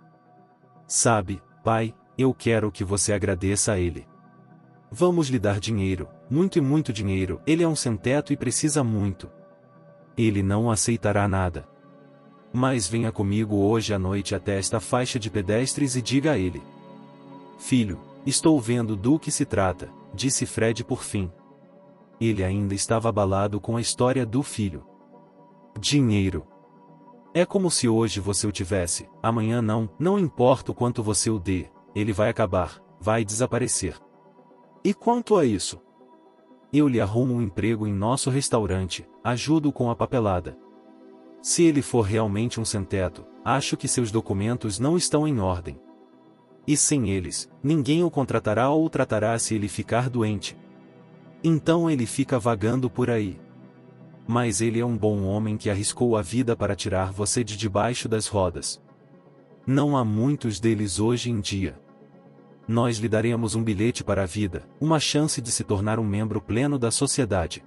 Sabe, pai, eu quero que você agradeça a ele. Vamos lhe dar dinheiro, muito e muito dinheiro. Ele é um sem-teto e precisa muito. Ele não aceitará nada. Mas venha comigo hoje à noite até esta faixa de pedestres e diga a ele. Filho, estou vendo do que se trata, disse Fred por fim. Ele ainda estava abalado com a história do filho. Dinheiro. É como se hoje você o tivesse, amanhã não importa o quanto você o dê, ele vai acabar, vai desaparecer. E quanto a isso? Eu lhe arrumo um emprego em nosso restaurante, ajudo com a papelada. Se ele for realmente um sem-teto, acho que seus documentos não estão em ordem. E sem eles, ninguém o contratará ou o tratará se ele ficar doente. Então ele fica vagando por aí. Mas ele é um bom homem que arriscou a vida para tirar você de debaixo das rodas. Não há muitos deles hoje em dia. Nós lhe daremos um bilhete para a vida, uma chance de se tornar um membro pleno da sociedade.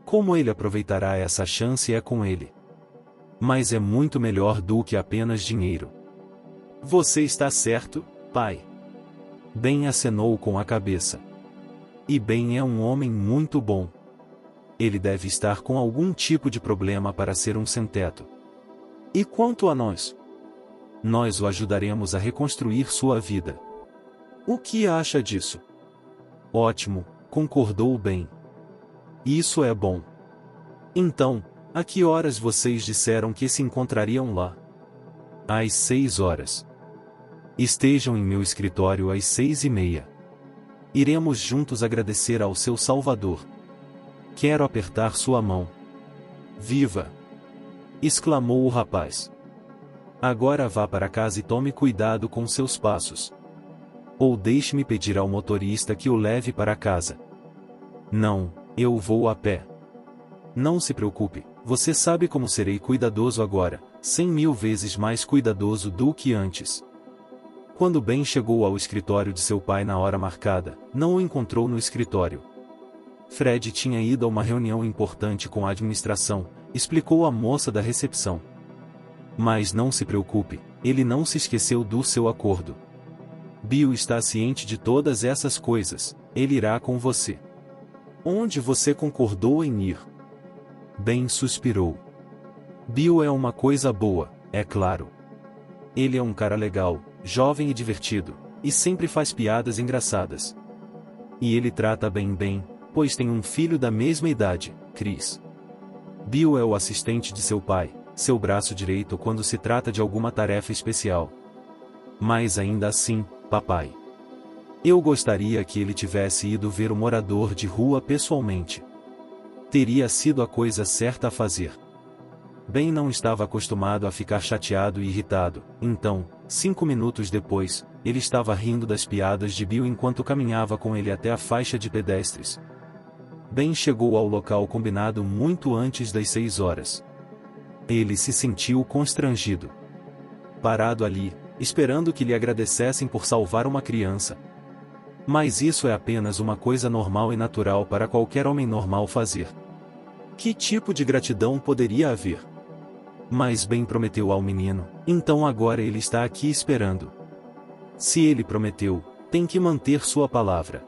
Como ele aproveitará essa chance é com ele. Mas é muito melhor do que apenas dinheiro. Você está certo, pai. Ben acenou com a cabeça. E Ben é um homem muito bom. Ele deve estar com algum tipo de problema para ser um sem-teto. E quanto a nós? Nós o ajudaremos a reconstruir sua vida. O que acha disso? Ótimo, concordou Ben. Isso é bom. Então, a que horas vocês disseram que se encontrariam lá? Às 6 horas. Estejam em meu escritório às 6:30. Iremos juntos agradecer ao seu Salvador. Quero apertar sua mão. Viva! Exclamou o rapaz. Agora vá para casa e tome cuidado com seus passos. Ou deixe-me pedir ao motorista que o leve para casa. Não, eu vou a pé. Não se preocupe, você sabe como serei cuidadoso agora, 100.000 vezes mais cuidadoso do que antes. Quando Ben chegou ao escritório de seu pai na hora marcada, não o encontrou no escritório. Fred tinha ido a uma reunião importante com a administração, explicou a moça da recepção. Mas não se preocupe, ele não se esqueceu do seu acordo. Bill está ciente de todas essas coisas, ele irá com você. Onde você concordou em ir? Ben suspirou. Bill é uma coisa boa, é claro. Ele é um cara legal, jovem e divertido, e sempre faz piadas engraçadas. E ele trata bem, pois tem um filho da mesma idade, Chris. Bill é o assistente de seu pai, seu braço direito quando se trata de alguma tarefa especial. Mas ainda assim, papai. Eu gostaria que ele tivesse ido ver o morador de rua pessoalmente. Teria sido a coisa certa a fazer. Ben não estava acostumado a ficar chateado e irritado, então, 5 minutos depois, ele estava rindo das piadas de Bill enquanto caminhava com ele até a faixa de pedestres. Ben chegou ao local combinado muito antes das 6 horas. Ele se sentiu constrangido. Parado ali, esperando que lhe agradecessem por salvar uma criança. Mas isso é apenas uma coisa normal e natural para qualquer homem normal fazer. Que tipo de gratidão poderia haver? Mas Ben prometeu ao menino, então agora ele está aqui esperando. Se ele prometeu, tem que manter sua palavra.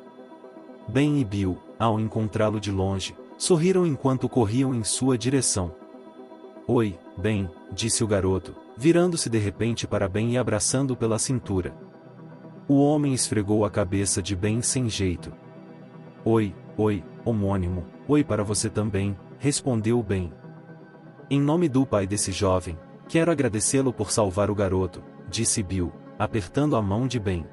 Ben e Bill, ao encontrá-lo de longe, sorriram enquanto corriam em sua direção. Oi, Ben, disse o garoto, virando-se de repente para Ben e abraçando-o pela cintura. O homem esfregou a cabeça de Ben sem jeito. Oi, homônimo, oi para você também, respondeu Ben. Em nome do pai desse jovem, quero agradecê-lo por salvar o garoto, disse Bill, apertando a mão de Ben.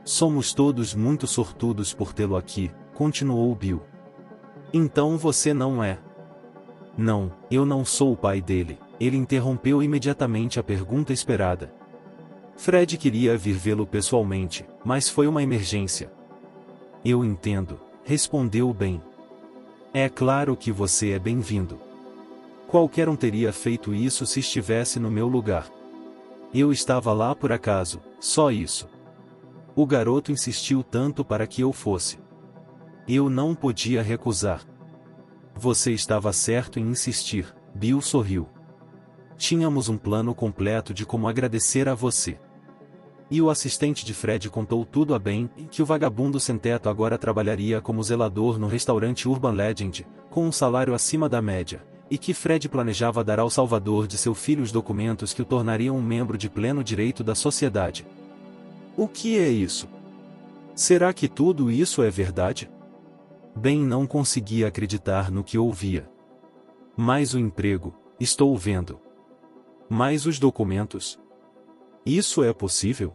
Somos todos muito sortudos por tê-lo aqui, continuou Bill. Então você não é? Não, eu não sou o pai dele, ele interrompeu imediatamente a pergunta esperada. Fred queria vir vê-lo pessoalmente, mas foi uma emergência. Eu entendo, respondeu Ben. É claro que você é bem-vindo. Qualquer um teria feito isso se estivesse no meu lugar. Eu estava lá por acaso, só isso. O garoto insistiu tanto para que eu fosse. Eu não podia recusar. Você estava certo em insistir, Bill sorriu. Tínhamos um plano completo de como agradecer a você. E o assistente de Fred contou tudo a Ben, que o vagabundo sem-teto agora trabalharia como zelador no restaurante Urban Legend, com um salário acima da média, e que Fred planejava dar ao salvador de seu filho os documentos que o tornariam um membro de pleno direito da sociedade. O que é isso? Será que tudo isso é verdade? Ben não conseguia acreditar no que ouvia. Mas o emprego, estou vendo. Mas os documentos? Isso é possível?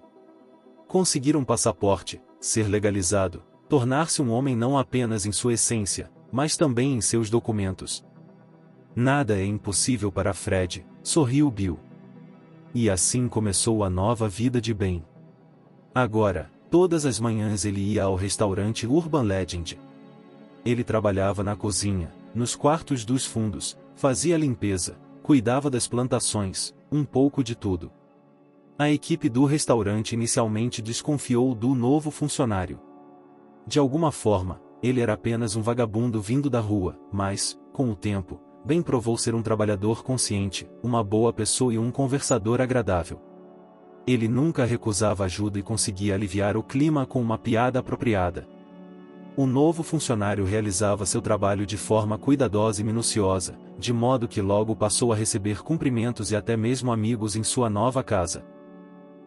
Conseguir um passaporte, ser legalizado, tornar-se um homem não apenas em sua essência, mas também em seus documentos. Nada é impossível para Fred, sorriu Bill. E assim começou a nova vida de Ben. Agora, todas as manhãs ele ia ao restaurante Urban Legend. Ele trabalhava na cozinha, nos quartos dos fundos, fazia limpeza, cuidava das plantações, um pouco de tudo. A equipe do restaurante inicialmente desconfiou do novo funcionário. De alguma forma, ele era apenas um vagabundo vindo da rua, mas, com o tempo, Ben provou ser um trabalhador consciente, uma boa pessoa e um conversador agradável. Ele nunca recusava ajuda e conseguia aliviar o clima com uma piada apropriada. O novo funcionário realizava seu trabalho de forma cuidadosa e minuciosa, de modo que logo passou a receber cumprimentos e até mesmo amigos em sua nova casa.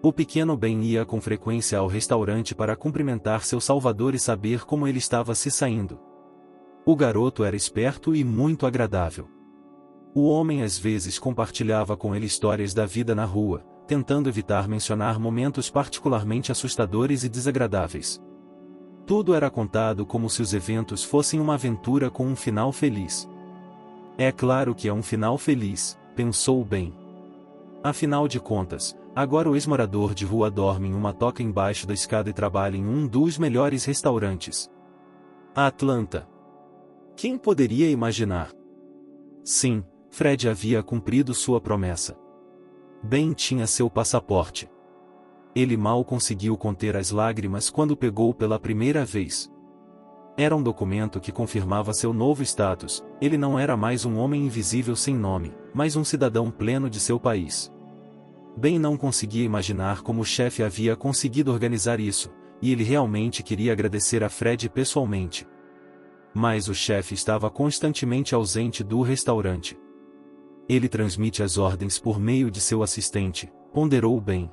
O pequeno Ben ia com frequência ao restaurante para cumprimentar seu salvador e saber como ele estava se saindo. O garoto era esperto e muito agradável. O homem às vezes compartilhava com ele histórias da vida na rua, tentando evitar mencionar momentos particularmente assustadores e desagradáveis. Tudo era contado como se os eventos fossem uma aventura com um final feliz. É claro que é um final feliz, pensou Ben. Afinal de contas, agora o ex-morador de rua dorme em uma toca embaixo da escada e trabalha em um dos melhores restaurantes. Atlanta. Quem poderia imaginar? Sim, Fred havia cumprido sua promessa. Ben tinha seu passaporte. Ele mal conseguiu conter as lágrimas quando pegou pela primeira vez. Era um documento que confirmava seu novo status, ele não era mais um homem invisível sem nome, mas um cidadão pleno de seu país. Ben não conseguia imaginar como o chefe havia conseguido organizar isso, e ele realmente queria agradecer a Fred pessoalmente. Mas o chefe estava constantemente ausente do restaurante. Ele transmite as ordens por meio de seu assistente, ponderou Ben.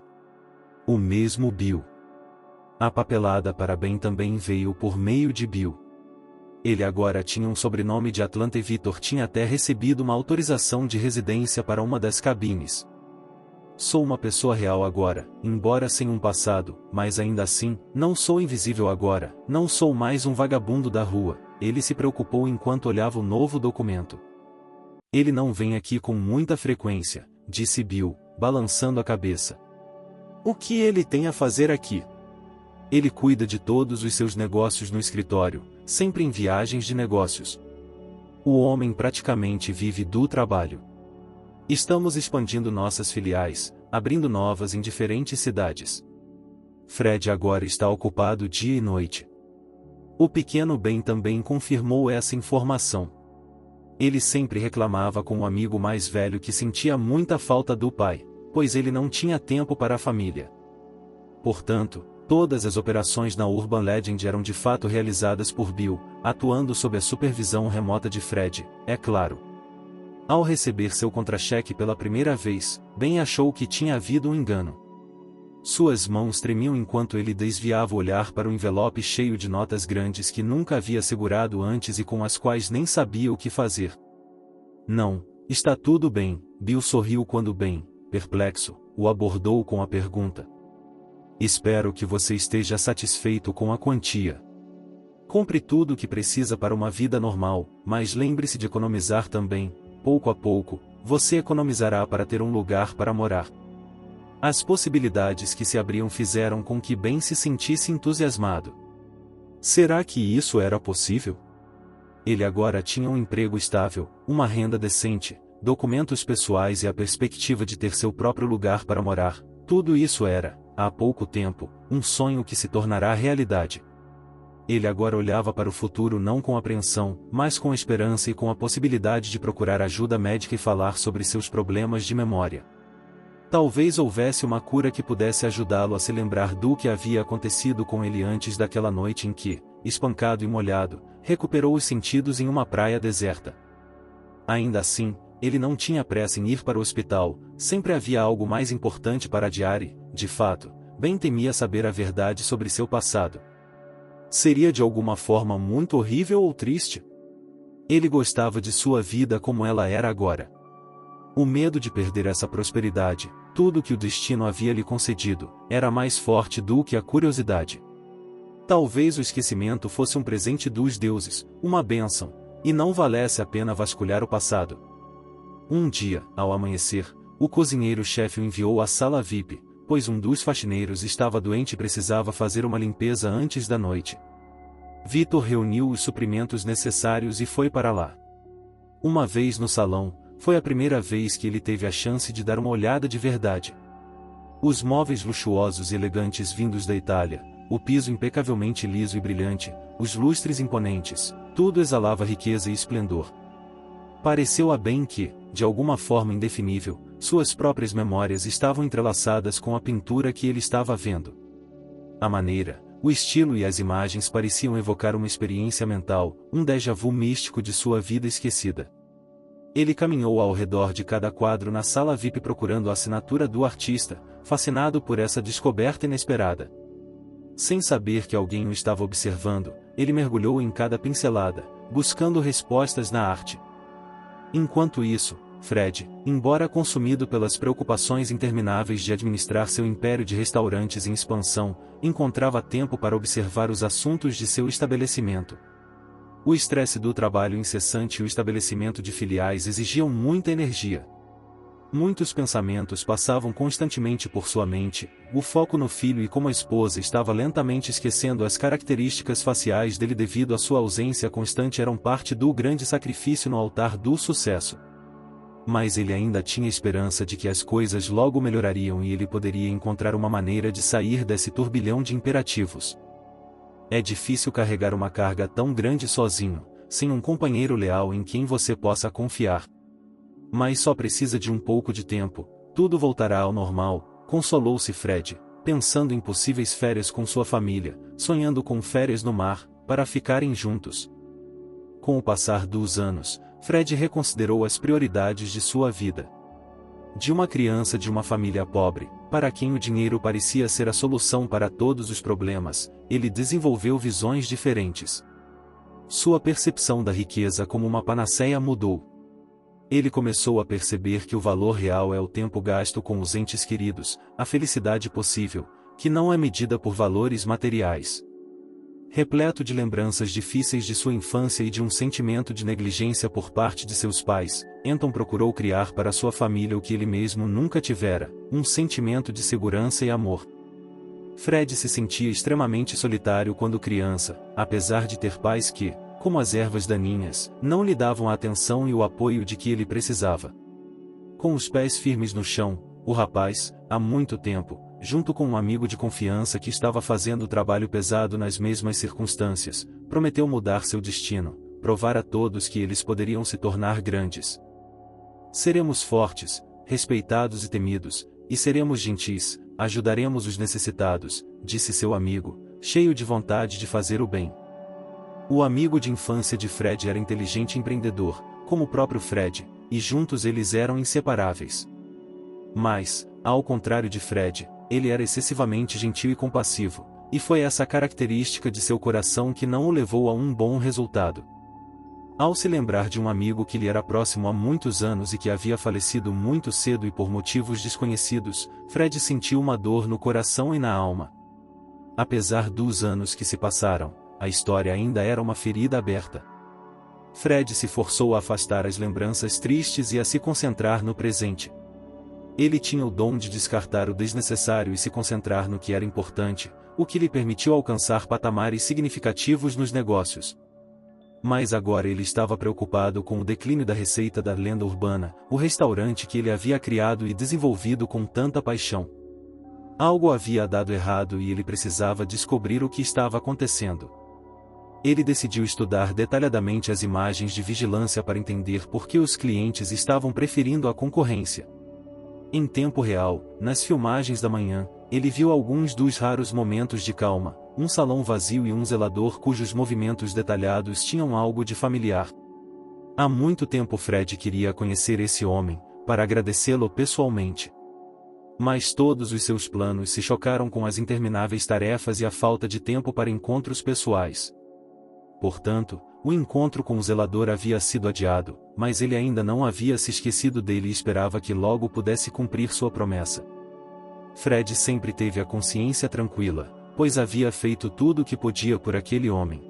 O mesmo Bill. A papelada para Ben também veio por meio de Bill. Ele agora tinha um sobrenome de Atlanta e Victor tinha até recebido uma autorização de residência para uma das cabines. Sou uma pessoa real agora, embora sem um passado, mas ainda assim, não sou invisível agora, não sou mais um vagabundo da rua, ele se preocupou enquanto olhava o novo documento. Ele não vem aqui com muita frequência, disse Bill, balançando a cabeça. O que ele tem a fazer aqui? Ele cuida de todos os seus negócios no escritório, sempre em viagens de negócios. O homem praticamente vive do trabalho. Estamos expandindo nossas filiais, abrindo novas em diferentes cidades. Fred agora está ocupado dia e noite. O pequeno Ben também confirmou essa informação. Ele sempre reclamava com um amigo mais velho que sentia muita falta do pai, pois ele não tinha tempo para a família. Portanto, todas as operações na Urban Legend eram de fato realizadas por Bill, atuando sob a supervisão remota de Fred, é claro. Ao receber seu contra-cheque pela primeira vez, Ben achou que tinha havido um engano. Suas mãos tremiam enquanto ele desviava o olhar para o envelope cheio de notas grandes que nunca havia segurado antes e com as quais nem sabia o que fazer. Não, está tudo bem, Bill sorriu quando Ben, perplexo, o abordou com a pergunta. Espero que você esteja satisfeito com a quantia. Compre tudo o que precisa para uma vida normal, mas lembre-se de economizar também. Pouco a pouco, você economizará para ter um lugar para morar. As possibilidades que se abriam fizeram com que Ben se sentisse entusiasmado. Será que isso era possível? Ele agora tinha um emprego estável, uma renda decente, documentos pessoais e a perspectiva de ter seu próprio lugar para morar. Tudo isso era, há pouco tempo, um sonho que se tornará realidade. Ele agora olhava para o futuro não com apreensão, mas com esperança e com a possibilidade de procurar ajuda médica e falar sobre seus problemas de memória. Talvez houvesse uma cura que pudesse ajudá-lo a se lembrar do que havia acontecido com ele antes daquela noite em que, espancado e molhado, recuperou os sentidos em uma praia deserta. Ainda assim, ele não tinha pressa em ir para o hospital, sempre havia algo mais importante para adiar e, de fato, Ben temia saber a verdade sobre seu passado. Seria de alguma forma muito horrível ou triste? Ele gostava de sua vida como ela era agora. O medo de perder essa prosperidade, tudo que o destino havia lhe concedido, era mais forte do que a curiosidade. Talvez o esquecimento fosse um presente dos deuses, uma bênção, e não valesse a pena vasculhar o passado. Um dia, ao amanhecer, o cozinheiro-chefe o enviou à sala VIP, pois um dos faxineiros estava doente e precisava fazer uma limpeza antes da noite. Vitor reuniu os suprimentos necessários e foi para lá. Uma vez no salão, foi a primeira vez que ele teve a chance de dar uma olhada de verdade. Os móveis luxuosos e elegantes vindos da Itália, o piso impecavelmente liso e brilhante, os lustres imponentes, tudo exalava riqueza e esplendor. Pareceu a Ben que, de alguma forma indefinível, suas próprias memórias estavam entrelaçadas com a pintura que ele estava vendo. A maneira, o estilo e as imagens pareciam evocar uma experiência mental, um déjà vu místico de sua vida esquecida. Ele caminhou ao redor de cada quadro na sala VIP procurando a assinatura do artista, fascinado por essa descoberta inesperada. Sem saber que alguém o estava observando, ele mergulhou em cada pincelada, buscando respostas na arte. Enquanto isso, Fred, embora consumido pelas preocupações intermináveis de administrar seu império de restaurantes em expansão, encontrava tempo para observar os assuntos de seu estabelecimento. O estresse do trabalho incessante e o estabelecimento de filiais exigiam muita energia. Muitos pensamentos passavam constantemente por sua mente, o foco no filho e como a esposa estava lentamente esquecendo as características faciais dele devido à sua ausência constante eram parte do grande sacrifício no altar do sucesso. Mas ele ainda tinha esperança de que as coisas logo melhorariam e ele poderia encontrar uma maneira de sair desse turbilhão de imperativos. É difícil carregar uma carga tão grande sozinho, sem um companheiro leal em quem você possa confiar. Mas só precisa de um pouco de tempo, tudo voltará ao normal, consolou-se Fred, pensando em possíveis férias com sua família, sonhando com férias no mar, para ficarem juntos. Com o passar dos anos, Fred reconsiderou as prioridades de sua vida. De uma criança de uma família pobre, para quem o dinheiro parecia ser a solução para todos os problemas, ele desenvolveu visões diferentes. Sua percepção da riqueza como uma panaceia mudou. Ele começou a perceber que o valor real é o tempo gasto com os entes queridos, a felicidade possível, que não é medida por valores materiais. Repleto de lembranças difíceis de sua infância e de um sentimento de negligência por parte de seus pais, Anton procurou criar para sua família o que ele mesmo nunca tivera, um sentimento de segurança e amor. Fred se sentia extremamente solitário quando criança, apesar de ter pais que, como as ervas daninhas, não lhe davam a atenção e o apoio de que ele precisava. Com os pés firmes no chão, o rapaz, há muito tempo, junto com um amigo de confiança que estava fazendo o trabalho pesado nas mesmas circunstâncias, prometeu mudar seu destino, provar a todos que eles poderiam se tornar grandes. Seremos fortes, respeitados e temidos, e seremos gentis, ajudaremos os necessitados, disse seu amigo, cheio de vontade de fazer o bem. O amigo de infância de Fred era inteligente empreendedor, como o próprio Fred, e juntos eles eram inseparáveis. Mas, ao contrário de Fred, ele era excessivamente gentil e compassivo, e foi essa característica de seu coração que não o levou a um bom resultado. Ao se lembrar de um amigo que lhe era próximo há muitos anos e que havia falecido muito cedo e por motivos desconhecidos, Fred sentiu uma dor no coração e na alma. Apesar dos anos que se passaram, a história ainda era uma ferida aberta. Fred se forçou a afastar as lembranças tristes e a se concentrar no presente. Ele tinha o dom de descartar o desnecessário e se concentrar no que era importante, o que lhe permitiu alcançar patamares significativos nos negócios. Mas agora ele estava preocupado com o declínio da receita da lenda urbana, o restaurante que ele havia criado e desenvolvido com tanta paixão. Algo havia dado errado e ele precisava descobrir o que estava acontecendo. Ele decidiu estudar detalhadamente as imagens de vigilância para entender por que os clientes estavam preferindo a concorrência. Em tempo real, nas filmagens da manhã, ele viu alguns dos raros momentos de calma, um salão vazio e um zelador cujos movimentos detalhados tinham algo de familiar. Há muito tempo Fred queria conhecer esse homem, para agradecê-lo pessoalmente. Mas todos os seus planos se chocaram com as intermináveis tarefas e a falta de tempo para encontros pessoais. Portanto, o encontro com o zelador havia sido adiado, mas ele ainda não havia se esquecido dele e esperava que logo pudesse cumprir sua promessa. Fred sempre teve a consciência tranquila, pois havia feito tudo o que podia por aquele homem.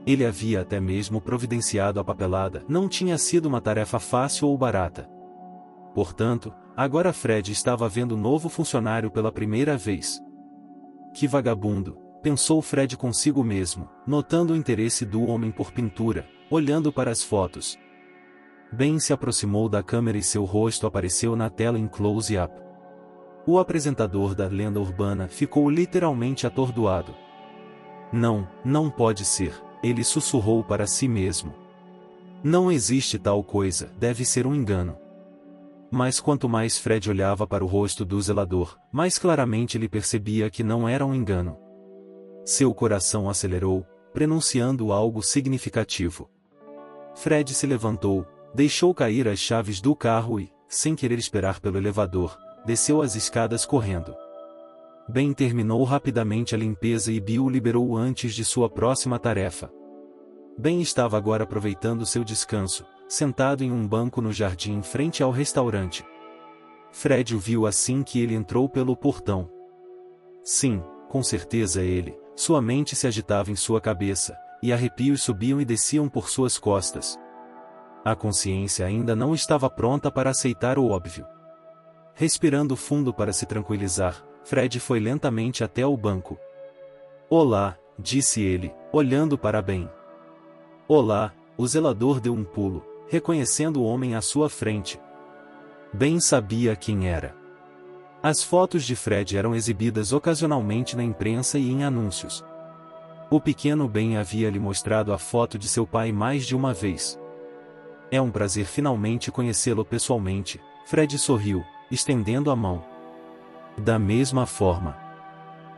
Ele havia até mesmo providenciado a papelada, não tinha sido uma tarefa fácil ou barata. Portanto, agora Fred estava vendo o novo funcionário pela primeira vez. Que vagabundo, pensou Fred consigo mesmo, notando o interesse do homem por pintura, olhando para as fotos. Ben se aproximou da câmera e seu rosto apareceu na tela em close-up. O apresentador da lenda urbana ficou literalmente atordoado. Não pode ser, ele sussurrou para si mesmo. Não existe tal coisa, deve ser um engano. Mas quanto mais Fred olhava para o rosto do zelador, mais claramente ele percebia que não era um engano. Seu coração acelerou, prenunciando algo significativo. Fred se levantou, deixou cair as chaves do carro e, sem querer esperar pelo elevador, desceu as escadas correndo. Ben terminou rapidamente a limpeza e Bill o liberou antes de sua próxima tarefa. Ben estava agora aproveitando seu descanso, sentado em um banco no jardim em frente ao restaurante. Fred o viu assim que ele entrou pelo portão. Sim, com certeza ele. Sua mente se agitava em sua cabeça, e arrepios subiam e desciam por suas costas. A consciência ainda não estava pronta para aceitar o óbvio. Respirando fundo para se tranquilizar, Fred foi lentamente até o banco. Olá, disse ele, olhando para Ben. Olá, o zelador deu um pulo, reconhecendo o homem à sua frente. Ben sabia quem era. As fotos de Fred eram exibidas ocasionalmente na imprensa e em anúncios. O pequeno Ben havia lhe mostrado a foto de seu pai mais de uma vez. É um prazer finalmente conhecê-lo pessoalmente, Fred sorriu, estendendo a mão. Da mesma forma.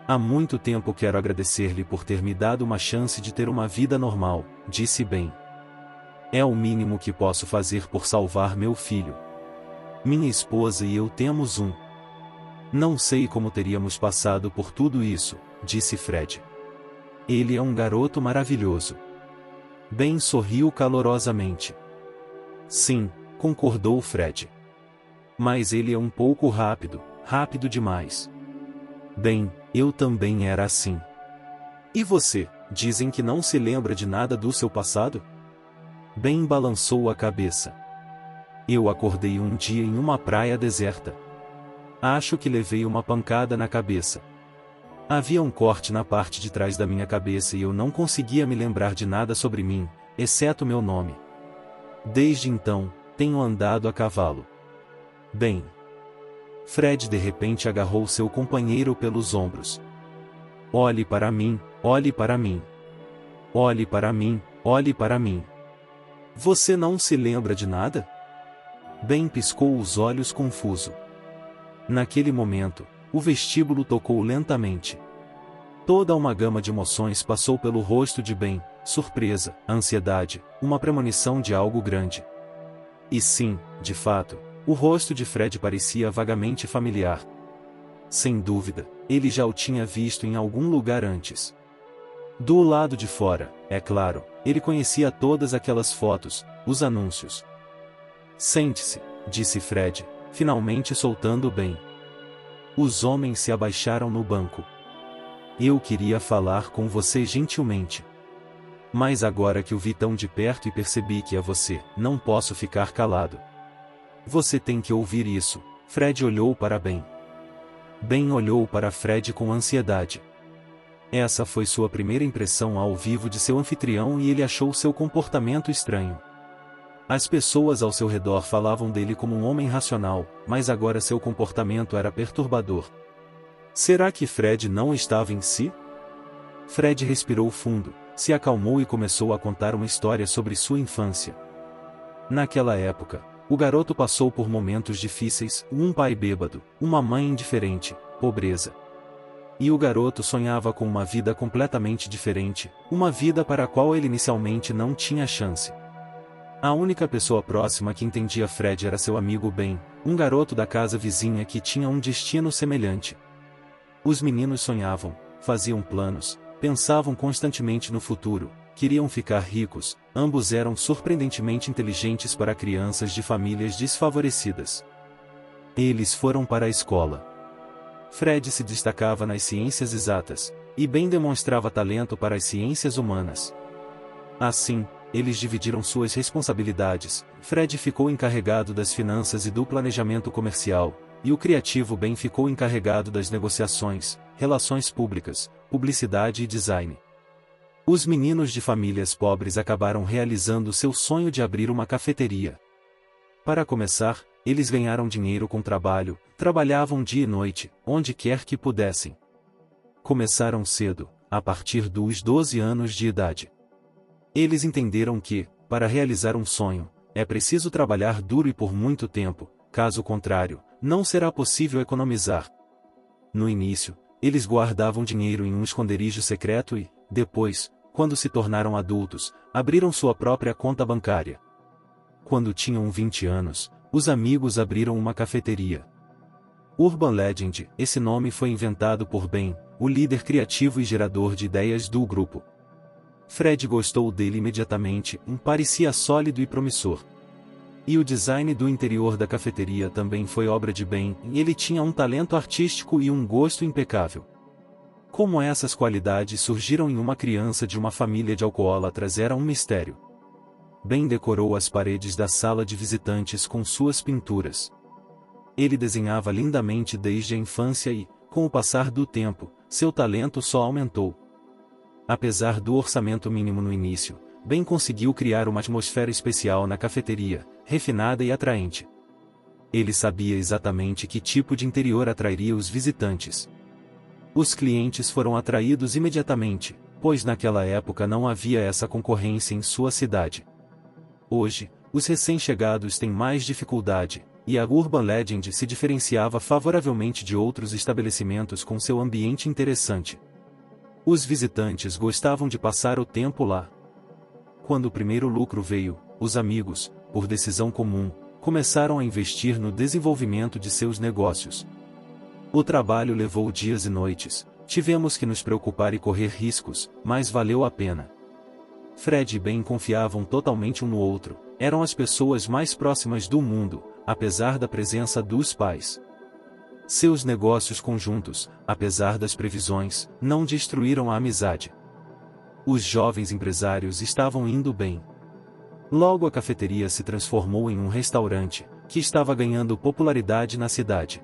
Há muito tempo quero agradecer-lhe por ter me dado uma chance de ter uma vida normal, disse Ben. É o mínimo que posso fazer por salvar meu filho. Minha esposa e eu temos um. Não sei como teríamos passado por tudo isso, disse Fred. Ele é um garoto maravilhoso. Ben sorriu calorosamente. Sim, concordou Fred. Mas ele é um pouco rápido demais. Ben, eu também era assim. E você, dizem que não se lembra de nada do seu passado? Ben balançou a cabeça. Eu acordei um dia em uma praia deserta. Acho que levei uma pancada na cabeça. Havia um corte na parte de trás da minha cabeça e eu não conseguia me lembrar de nada sobre mim, exceto meu nome. Desde então, tenho andado a cavalo. Bem. Fred de repente agarrou seu companheiro pelos ombros. Olhe para mim, olhe para mim. Olhe para mim, olhe para mim. Você não se lembra de nada? Ben piscou os olhos confuso. Naquele momento, o vestíbulo tocou lentamente. Toda uma gama de emoções passou pelo rosto de Ben, surpresa, ansiedade, uma premonição de algo grande. E sim, de fato, o rosto de Fred parecia vagamente familiar. Sem dúvida, ele já o tinha visto em algum lugar antes. Do lado de fora, é claro, ele conhecia todas aquelas fotos, os anúncios. Sente-se, disse Fred, finalmente soltando bem. Os homens se abaixaram no banco. Eu queria falar com você gentilmente. Mas agora que o vi tão de perto e percebi que é você, não posso ficar calado. Você tem que ouvir isso. Fred olhou para Ben. Ben olhou para Fred com ansiedade. Essa foi sua primeira impressão ao vivo de seu anfitrião e ele achou seu comportamento estranho. As pessoas ao seu redor falavam dele como um homem racional, mas agora seu comportamento era perturbador. Será que Fred não estava em si? Fred respirou fundo, se acalmou e começou a contar uma história sobre sua infância. Naquela época, o garoto passou por momentos difíceis, um pai bêbado, uma mãe indiferente, pobreza. E o garoto sonhava com uma vida completamente diferente, uma vida para a qual ele inicialmente não tinha chance. A única pessoa próxima que entendia Fred era seu amigo Ben, um garoto da casa vizinha que tinha um destino semelhante. Os meninos sonhavam, faziam planos, pensavam constantemente no futuro, queriam ficar ricos, ambos eram surpreendentemente inteligentes para crianças de famílias desfavorecidas. Eles foram para a escola. Fred se destacava nas ciências exatas, e Ben demonstrava talento para as ciências humanas. Assim, eles dividiram suas responsabilidades. Fred ficou encarregado das finanças e do planejamento comercial, e o criativo Ben ficou encarregado das negociações, relações públicas, publicidade e design. Os meninos de famílias pobres acabaram realizando seu sonho de abrir uma cafeteria. Para começar, eles ganharam dinheiro com trabalho, trabalhavam dia e noite, onde quer que pudessem. Começaram cedo, a partir dos 12 anos de idade. Eles entenderam que, para realizar um sonho, é preciso trabalhar duro e por muito tempo, caso contrário, não será possível economizar. No início, eles guardavam dinheiro em um esconderijo secreto e, depois, quando se tornaram adultos, abriram sua própria conta bancária. Quando tinham 20 anos, os amigos abriram uma cafeteria. Urban Legend, esse nome foi inventado por Ben, o líder criativo e gerador de ideias do grupo. Fred gostou dele imediatamente, parecia sólido e promissor. E o design do interior da cafeteria também foi obra de Ben, e ele tinha um talento artístico e um gosto impecável. Como essas qualidades surgiram em uma criança de uma família de alcoólatras era um mistério. Ben decorou as paredes da sala de visitantes com suas pinturas. Ele desenhava lindamente desde a infância e, com o passar do tempo, seu talento só aumentou. Apesar do orçamento mínimo no início, Ben conseguiu criar uma atmosfera especial na cafeteria, refinada e atraente. Ele sabia exatamente que tipo de interior atrairia os visitantes. Os clientes foram atraídos imediatamente, pois naquela época não havia essa concorrência em sua cidade. Hoje, os recém-chegados têm mais dificuldade, e a Urban Legend se diferenciava favoravelmente de outros estabelecimentos com seu ambiente interessante. Os visitantes gostavam de passar o tempo lá. Quando o primeiro lucro veio, os amigos, por decisão comum, começaram a investir no desenvolvimento de seus negócios. O trabalho levou dias e noites, tivemos que nos preocupar e correr riscos, mas valeu a pena. Fred e Ben confiavam totalmente um no outro, eram as pessoas mais próximas do mundo, apesar da presença dos pais. Seus negócios conjuntos, apesar das previsões, não destruíram a amizade. Os jovens empresários estavam indo bem. Logo a cafeteria se transformou em um restaurante, que estava ganhando popularidade na cidade.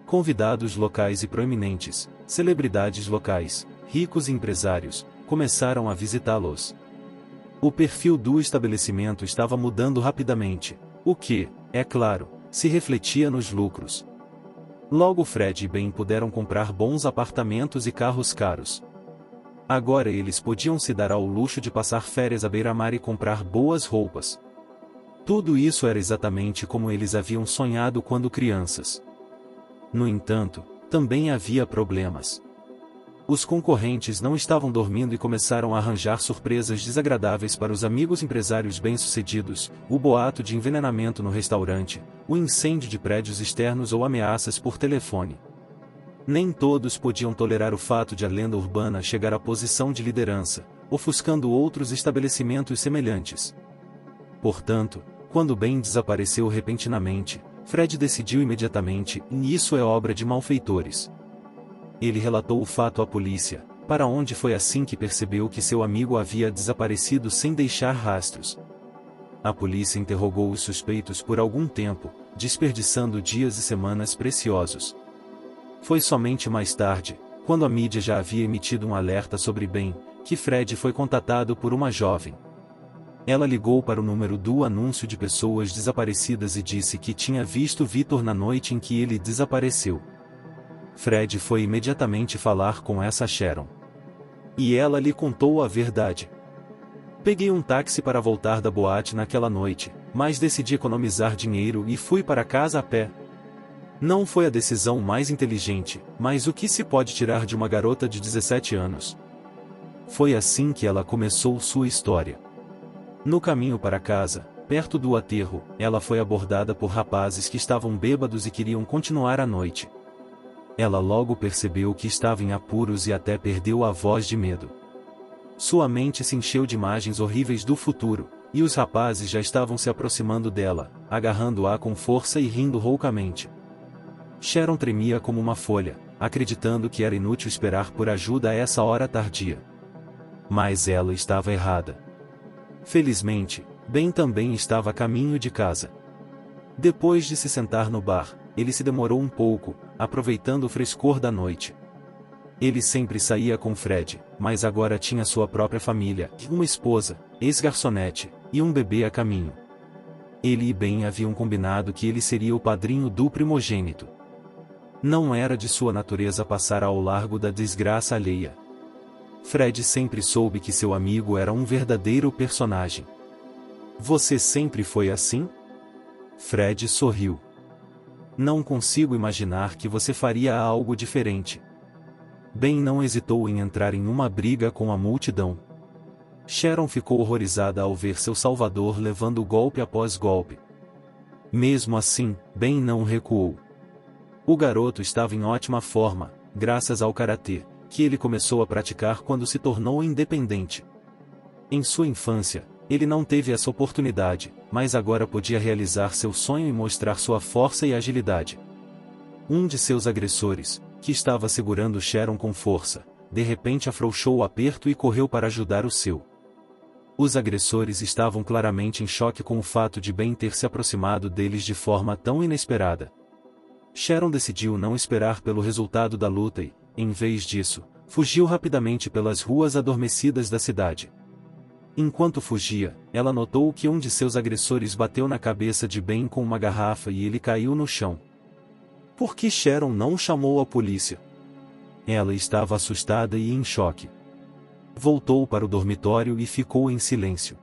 Convidados locais e proeminentes, celebridades locais, ricos e empresários, começaram a visitá-los. O perfil do estabelecimento estava mudando rapidamente, o que, é claro, se refletia nos lucros. Logo Fred e Ben puderam comprar bons apartamentos e carros caros. Agora eles podiam se dar ao luxo de passar férias à beira-mar e comprar boas roupas. Tudo isso era exatamente como eles haviam sonhado quando crianças. No entanto, também havia problemas. Os concorrentes não estavam dormindo e começaram a arranjar surpresas desagradáveis para os amigos empresários bem-sucedidos, o boato de envenenamento no restaurante, o incêndio de prédios externos ou ameaças por telefone. Nem todos podiam tolerar o fato de a lenda urbana chegar à posição de liderança, ofuscando outros estabelecimentos semelhantes. Portanto, quando Ben desapareceu repentinamente, Fred decidiu imediatamente, e isso é obra de malfeitores. Ele relatou o fato à polícia, para onde foi assim que percebeu que seu amigo havia desaparecido sem deixar rastros. A polícia interrogou os suspeitos por algum tempo, desperdiçando dias e semanas preciosos. Foi somente mais tarde, quando a mídia já havia emitido um alerta sobre Ben, que Fred foi contatado por uma jovem. Ela ligou para o número do anúncio de pessoas desaparecidas e disse que tinha visto Victor na noite em que ele desapareceu. Fred foi imediatamente falar com essa Sharon. E ela lhe contou a verdade. Peguei um táxi para voltar da boate naquela noite, mas decidi economizar dinheiro e fui para casa a pé. Não foi a decisão mais inteligente, mas o que se pode tirar de uma garota de 17 anos? Foi assim que ela começou sua história. No caminho para casa, perto do aterro, ela foi abordada por rapazes que estavam bêbados e queriam continuar a noite. Ela logo percebeu que estava em apuros e até perdeu a voz de medo. Sua mente se encheu de imagens horríveis do futuro, e os rapazes já estavam se aproximando dela, agarrando-a com força e rindo roucamente. Sharon tremia como uma folha, acreditando que era inútil esperar por ajuda a essa hora tardia. Mas ela estava errada. Felizmente, Ben também estava a caminho de casa. Depois de se sentar no bar, ele se demorou um pouco, aproveitando o frescor da noite. Ele sempre saía com Fred, mas agora tinha sua própria família, uma esposa, ex-garçonete, e um bebê a caminho. Ele e Ben haviam combinado que ele seria o padrinho do primogênito. Não era de sua natureza passar ao largo da desgraça alheia. Fred sempre soube que seu amigo era um verdadeiro personagem. Você sempre foi assim? Fred sorriu. Não consigo imaginar que você faria algo diferente. Ben não hesitou em entrar em uma briga com a multidão. Sharon ficou horrorizada ao ver seu salvador levando golpe após golpe. Mesmo assim, Ben não recuou. O garoto estava em ótima forma, graças ao karatê, que ele começou a praticar quando se tornou independente. Em sua infância, ele não teve essa oportunidade, mas agora podia realizar seu sonho e mostrar sua força e agilidade. Um de seus agressores, que estava segurando Sharon com força, de repente afrouxou o aperto e correu para ajudar o seu. Os agressores estavam claramente em choque com o fato de Ben ter se aproximado deles de forma tão inesperada. Sharon decidiu não esperar pelo resultado da luta e, em vez disso, fugiu rapidamente pelas ruas adormecidas da cidade. Enquanto fugia, ela notou que um de seus agressores bateu na cabeça de Ben com uma garrafa e ele caiu no chão. Por que Sharon não chamou a polícia? Ela estava assustada e em choque. Voltou para o dormitório e ficou em silêncio.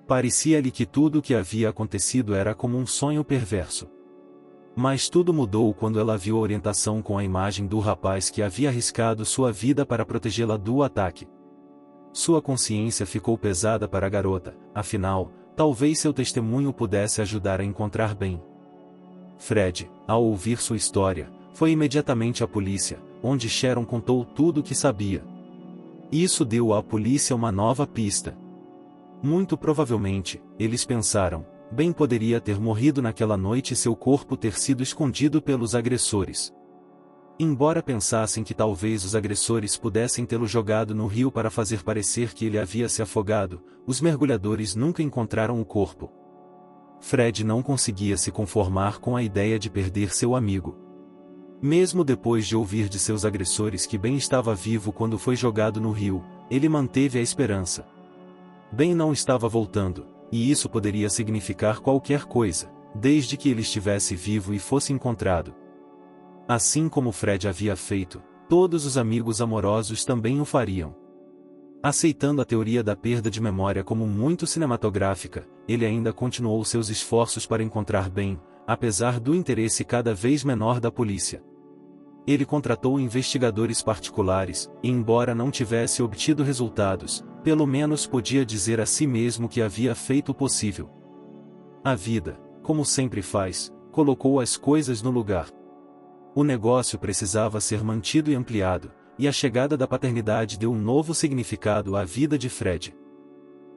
Parecia-lhe que tudo o que havia acontecido era como um sonho perverso. Mas tudo mudou quando ela viu a orientação com a imagem do rapaz que havia arriscado sua vida para protegê-la do ataque. Sua consciência ficou pesada para a garota, afinal, talvez seu testemunho pudesse ajudar a encontrar Ben. Fred, ao ouvir sua história, foi imediatamente à polícia, onde Sharon contou tudo o que sabia. Isso deu à polícia uma nova pista. Muito provavelmente, eles pensaram, Ben poderia ter morrido naquela noite e seu corpo ter sido escondido pelos agressores. Embora pensassem que talvez os agressores pudessem tê-lo jogado no rio para fazer parecer que ele havia se afogado, os mergulhadores nunca encontraram o corpo. Fred não conseguia se conformar com a ideia de perder seu amigo. Mesmo depois de ouvir de seus agressores que Ben estava vivo quando foi jogado no rio, ele manteve a esperança. Ben não estava voltando, e isso poderia significar qualquer coisa, desde que ele estivesse vivo e fosse encontrado. Assim como Fred havia feito, todos os amigos amorosos também o fariam. Aceitando a teoria da perda de memória como muito cinematográfica, ele ainda continuou seus esforços para encontrar Ben, apesar do interesse cada vez menor da polícia. Ele contratou investigadores particulares, e embora não tivesse obtido resultados, pelo menos podia dizer a si mesmo que havia feito o possível. A vida, como sempre faz, colocou as coisas no lugar. O negócio precisava ser mantido e ampliado, e a chegada da paternidade deu um novo significado à vida de Fred.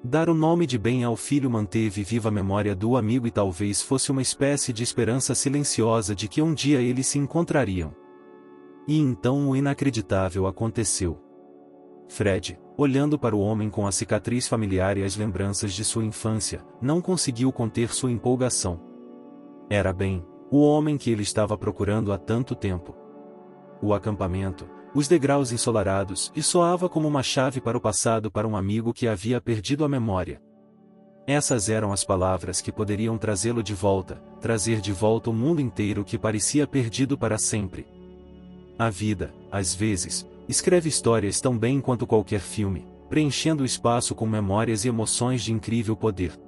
Dar o nome de Ben ao filho manteve viva a memória do amigo e talvez fosse uma espécie de esperança silenciosa de que um dia eles se encontrariam. E então o inacreditável aconteceu. Fred, olhando para o homem com a cicatriz familiar e as lembranças de sua infância, não conseguiu conter sua empolgação. Era Ben, o homem que ele estava procurando há tanto tempo. O acampamento, os degraus ensolarados, e soava como uma chave para o passado para um amigo que havia perdido a memória. Essas eram as palavras que poderiam trazê-lo de volta, trazer de volta o mundo inteiro que parecia perdido para sempre. A vida, às vezes, escreve histórias tão bem quanto qualquer filme, preenchendo o espaço com memórias e emoções de incrível poder.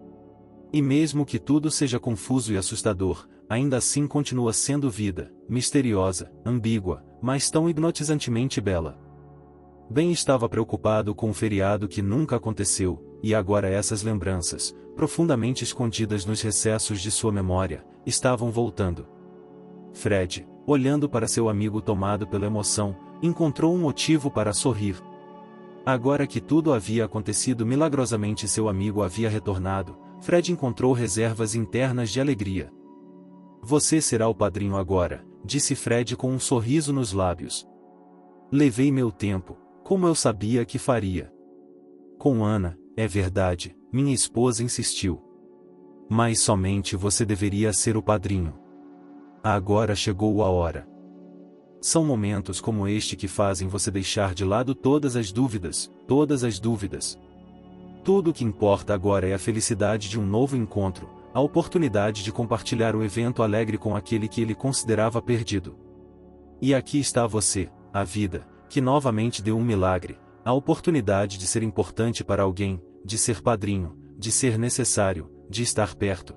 E mesmo que tudo seja confuso e assustador, ainda assim continua sendo vida, misteriosa, ambígua, mas tão hipnotizantemente bela. Ben estava preocupado com um feriado que nunca aconteceu, e agora essas lembranças, profundamente escondidas nos recessos de sua memória, estavam voltando. Fred, olhando para seu amigo tomado pela emoção, encontrou um motivo para sorrir. Agora que tudo havia acontecido milagrosamente e seu amigo havia retornado, Fred encontrou reservas internas de alegria. Você será o padrinho agora, disse Fred com um sorriso nos lábios. Levei meu tempo, como eu sabia que faria. Com Ana, é verdade, minha esposa insistiu. Mas somente você deveria ser o padrinho. Agora chegou a hora. São momentos como este que fazem você deixar de lado todas as dúvidas, todas as dúvidas. Tudo o que importa agora é a felicidade de um novo encontro, a oportunidade de compartilhar o evento alegre com aquele que ele considerava perdido. E aqui está você, a vida, que novamente deu um milagre, a oportunidade de ser importante para alguém, de ser padrinho, de ser necessário, de estar perto.